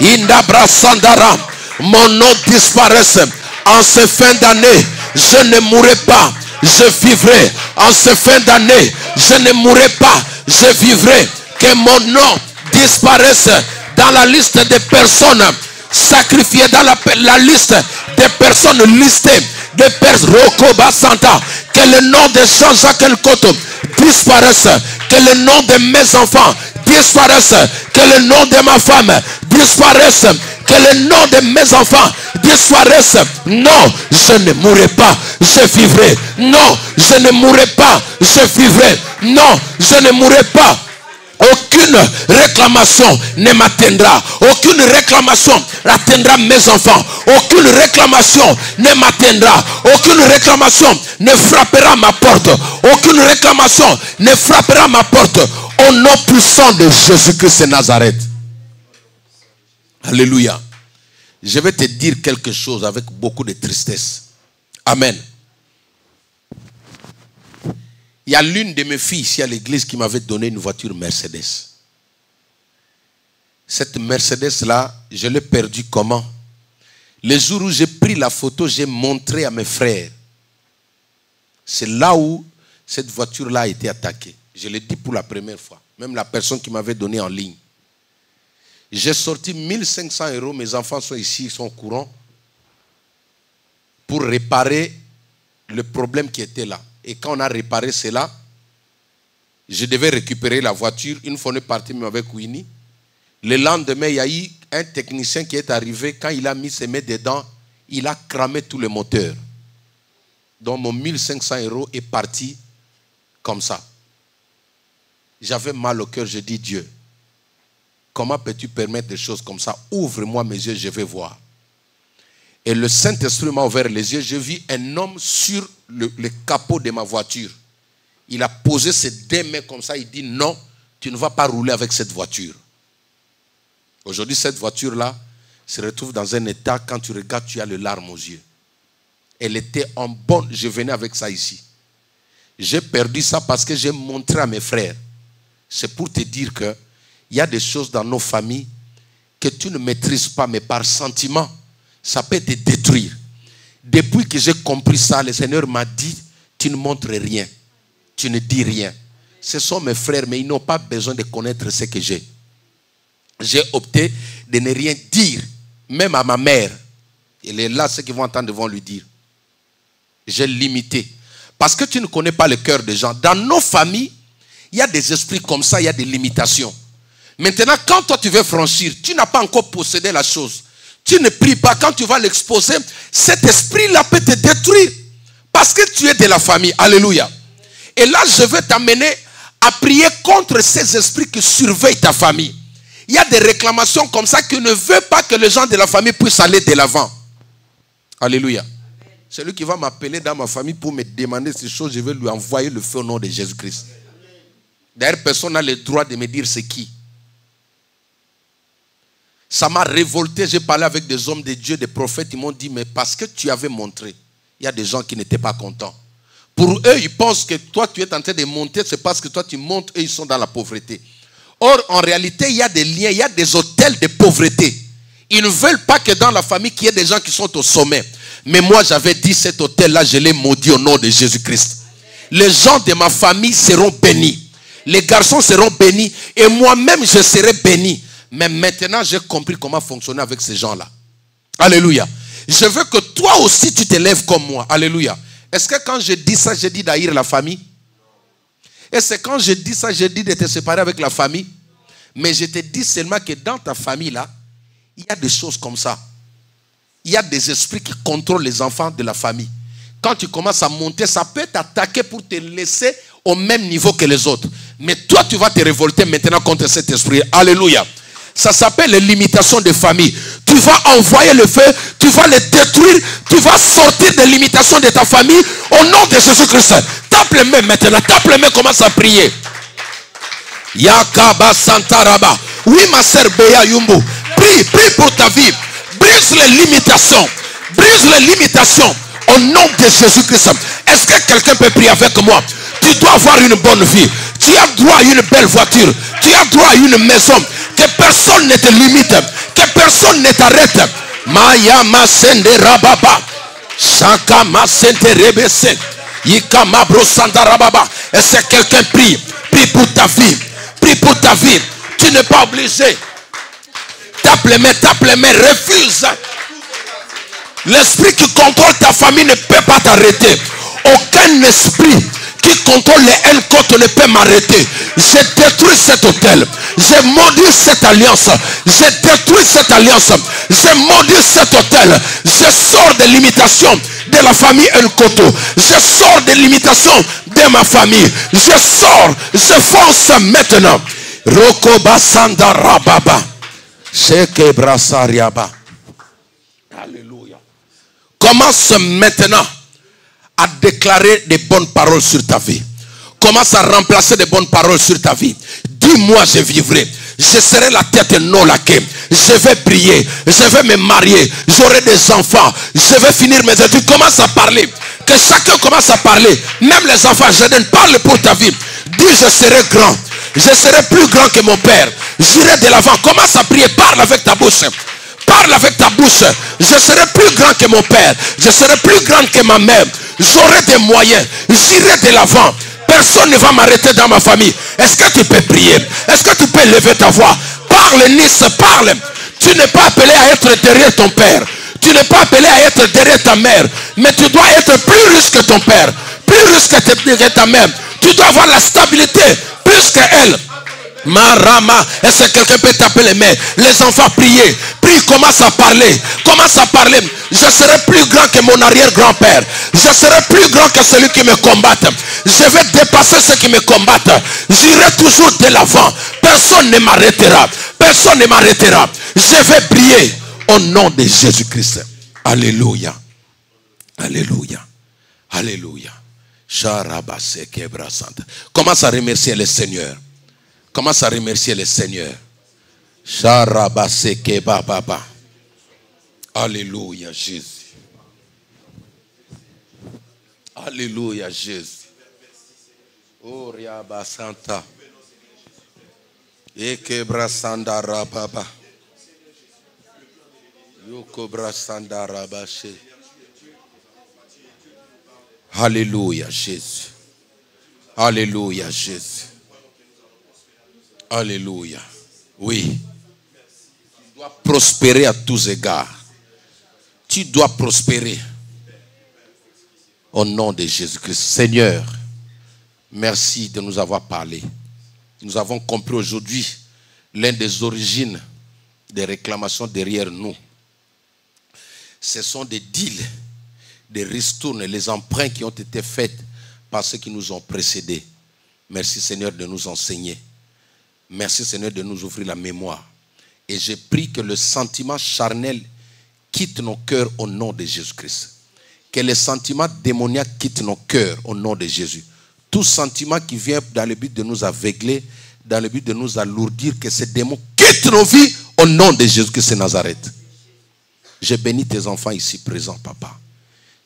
Indabra sandara. Mon nom disparaisse. En cette fin d'année, je ne mourrai pas. Je vivrai. En cette fin d'année, je ne mourrai pas. Je vivrai. Que mon nom disparaisse dans la liste des personnes sacrifiées, dans la liste des personnes listées, des personnes Rokoba Santa. Que le nom de Jean-Jacques Nkoto disparaisse. Que le nom de mes enfants disparaisse. Que le nom de ma femme disparaisse. Que le nom de mes enfants disparaisse. Non, je ne mourrai pas, je vivrai. Non, je ne mourrai pas, je vivrai. Non, je ne mourrai pas. Aucune réclamation ne m'atteindra. Aucune réclamation n'atteindra mes enfants. Aucune réclamation ne m'atteindra. Aucune réclamation ne frappera ma porte. Aucune réclamation ne frappera ma porte. Au nom puissant de Jésus-Christ de Nazareth. Alléluia. Je vais te dire quelque chose avec beaucoup de tristesse. Amen. Il y a l'une de mes filles ici à l'église qui m'avait donné une voiture Mercedes. Cette Mercedes-là, je l'ai perdue comment? Le jour où j'ai pris la photo, j'ai montré à mes frères. C'est là où cette voiture-là a été attaquée. Je l'ai dit pour la première fois. Même la personne qui m'avait donné en ligne. J'ai sorti 1500 €. Mes enfants sont ici, ils sont au courant. Pour réparer le problème qui était là. Et quand on a réparé cela, je devais récupérer la voiture. Une fois on est parti avec Winnie. Le lendemain, il y a eu un technicien qui est arrivé. Quand il a mis ses mains dedans, il a cramé tout le moteur. Donc mon 1500 € est parti comme ça. J'avais mal au cœur. Je dis, Dieu, comment peux-tu permettre des choses comme ça? Ouvre-moi mes yeux, je vais voir. Et le Saint-Esprit m'a ouvert les yeux. Je vis un homme sur le capot de ma voiture. Il a posé ses deux mains comme ça. Il dit non, tu ne vas pas rouler avec cette voiture. Aujourd'hui, cette voiture-là se retrouve dans un état, quand tu regardes, tu as les larmes aux yeux. Elle était en bonne, je venais avec ça ici. J'ai perdu ça parce que j'ai montré à mes frères. C'est pour te dire que il y a des choses dans nos familles que tu ne maîtrises pas, mais par sentiment, ça peut te détruire. Depuis que j'ai compris ça, le Seigneur m'a dit, tu ne montres rien, tu ne dis rien. Ce sont mes frères, mais ils n'ont pas besoin de connaître ce que j'ai. J'ai opté de ne rien dire, même à ma mère. Elle est là, ceux qui vont entendre vont lui dire. J'ai limité. Parce que tu ne connais pas le cœur des gens. Dans nos familles, il y a des esprits comme ça, il y a des limitations. Maintenant, quand toi tu veux franchir, tu n'as pas encore possédé la chose. Tu ne pries pas. Quand tu vas l'exposer, cet esprit-là peut te détruire. Parce que tu es de la famille. Alléluia. Et là, je vais t'amener à prier contre ces esprits qui surveillent ta famille. Il y a des réclamations comme ça qui ne veulent pas que les gens de la famille puissent aller de l'avant. Alléluia. Celui qui va m'appeler dans ma famille pour me demander ces choses, je vais lui envoyer le feu au nom de Jésus-Christ. D'ailleurs, personne n'a le droit de me dire c'est qui. Ça m'a révolté. J'ai parlé avec des hommes de Dieu, des prophètes. Ils m'ont dit, mais parce que tu avais montré, il y a des gens qui n'étaient pas contents. Pour eux, ils pensent que toi, tu es en train de monter, c'est parce que toi, tu montes, eux, ils sont dans la pauvreté. Or, en réalité, il y a des liens, il y a des hôtels de pauvreté. Ils ne veulent pas que dans la famille, qu'il y ait des gens qui sont au sommet. Mais moi, j'avais dit, cet hôtel-là, je l'ai maudit au nom de Jésus-Christ. Les gens de ma famille seront bénis. Les garçons seront bénis. Et moi-même, je serai béni. Mais maintenant, j'ai compris comment fonctionner avec ces gens-là. Alléluia. Je veux que toi aussi, tu te lèves comme moi. Alléluia. Est-ce que quand je dis ça, je dis d'haïr la famille? Et c'est quand je dis ça, je dis de te séparer avec la famille? Mais je te dis seulement que dans ta famille-là, il y a des choses comme ça. Il y a des esprits qui contrôlent les enfants de la famille. Quand tu commences à monter, ça peut t'attaquer pour te laisser au même niveau que les autres. Mais toi, tu vas te révolter maintenant contre cet esprit. Alléluia. Ça s'appelle les limitations de famille. Tu vas envoyer le feu, tu vas les détruire, tu vas sortir des limitations de ta famille au nom de Jésus-Christ. Tape les mains maintenant, tape les mains, commence à prier. Yakaba Santaraba. Oui, ma sœur Béa Yumbu. Prie, prie pour ta vie. Brise les limitations. Brise les limitations au nom de Jésus-Christ. Est-ce que quelqu'un peut prier avec moi? Tu dois avoir une bonne vie. Tu as droit à une belle voiture. Tu as droit à une maison. Que personne ne te limite. Que personne ne t'arrête. Maya Masende Rababa. Shaka Masende Rebese. Yikama Brosanda Rababa. Est-ce que quelqu'un prie? Prie pour ta vie. Prie pour ta vie. Tu n'es pas obligé. Tape les mains, refuse. L'esprit qui contrôle ta famille ne peut pas t'arrêter. Aucun esprit qui contrôle les haines contre ne peut m'arrêter. J'ai détruit cet hôtel. J'ai maudit cette alliance. J'ai détruit cette alliance. J'ai maudit cet hôtel. Je sors des limitations de la famille El Koto. Je sors des limitations de ma famille. Je sors. Je fonce maintenant. Rokoba Sanda Rababa. Sheke Brasariaba. Alléluia. Commence maintenant à déclarer des bonnes paroles sur ta vie. Commence à remplacer des bonnes paroles sur ta vie. Dis-moi, je vivrai. Je serai la tête non laquée. Je vais prier. Je vais me marier. J'aurai des enfants. Je vais finir mes études. Commence à parler. Que chacun commence à parler. Même les enfants, je ne parle pour ta vie. Dis, je serai grand. Je serai plus grand que mon père. J'irai de l'avant. Commence à prier. Parle avec ta bouche. Parle avec ta bouche. Je serai plus grand que mon père. Je serai plus grand que ma mère. J'aurai des moyens. J'irai de l'avant. Personne ne va m'arrêter dans ma famille. Est-ce que tu peux prier? Est-ce que tu peux lever ta voix? Parle, Nice, parle. Tu n'es pas appelé à être derrière ton père. Tu n'es pas appelé à être derrière ta mère. Mais tu dois être plus riche que ton père. Plus riche que ta mère. Tu dois avoir la stabilité plus qu'elle. Marama, est-ce que quelqu'un peut taper les mains? Les enfants, priez. Prie, commence à parler. Commence à parler. Je serai plus grand que mon arrière-grand-père. Je serai plus grand que celui qui me combatte. Je vais dépasser ceux qui me combattent. J'irai toujours de l'avant. Personne ne m'arrêtera. Personne ne m'arrêtera. Je vais prier au nom de Jésus-Christ. Alléluia. Alléluia. Alléluia. Commence à remercier le Seigneur. Commence à remercier le Seigneur. Sharabaseke baba. Alléluia Jésus. Alléluia Jésus. Oh Riaba Santa. Ekebra Sandara Baba. Yokobra Sandara Bache. Alléluia Jésus. Alléluia Jésus. Alléluia. Oui. Tu dois prospérer à tous égards. Tu dois prospérer. Au nom de Jésus-Christ. Seigneur, merci de nous avoir parlé. Nous avons compris aujourd'hui l'une des origines des réclamations derrière nous. Ce sont des deals, des ristournes, les emprunts qui ont été faits par ceux qui nous ont précédés. Merci Seigneur de nous enseigner. Merci Seigneur de nous ouvrir la mémoire. Et j'ai pris que le sentiment charnel quitte nos cœurs au nom de Jésus-Christ. Que les sentiments démoniaques quittent nos cœurs au nom de Jésus. Tout sentiment qui vient dans le but de nous aveugler, dans le but de nous alourdir, que ces démons quittent nos vies au nom de Jésus-Christ de Nazareth. Je bénis tes enfants ici présents, papa.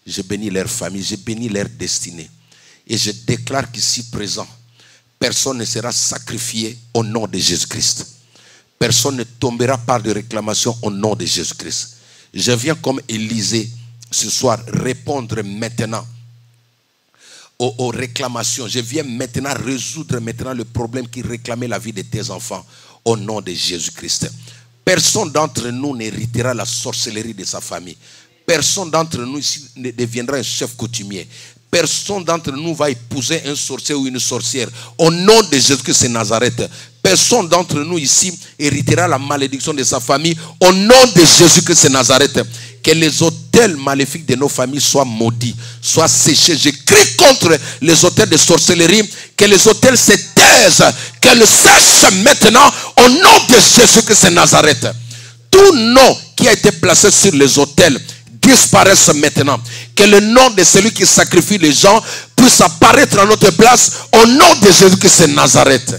Je bénis leur famille, je bénis leur destinée. Et je déclare qu'ici présent, personne ne sera sacrifié au nom de Jésus-Christ. Personne ne tombera par de réclamations au nom de Jésus-Christ. Je viens comme Élisée ce soir répondre maintenant aux réclamations. Je viens maintenant résoudre le problème qui réclamait la vie de tes enfants au nom de Jésus-Christ. Personne d'entre nous n'héritera la sorcellerie de sa famille. Personne d'entre nous ici ne deviendra un chef coutumier. Personne d'entre nous va épouser un sorcier ou une sorcière. Au nom de Jésus-Christ de Nazareth. Personne d'entre nous ici héritera la malédiction de sa famille. Au nom de Jésus-Christ de Nazareth. Que les autels maléfiques de nos familles soient maudits, soient séchés. Je crie contre les autels de sorcellerie. Que les autels se taisent. Qu'elles sèchent maintenant au nom de Jésus-Christ de Nazareth. Tout nom qui a été placé sur les autels disparaissent maintenant. Que le nom de celui qui sacrifie les gens puisse apparaître à notre place au nom de Jésus-Christ de Nazareth.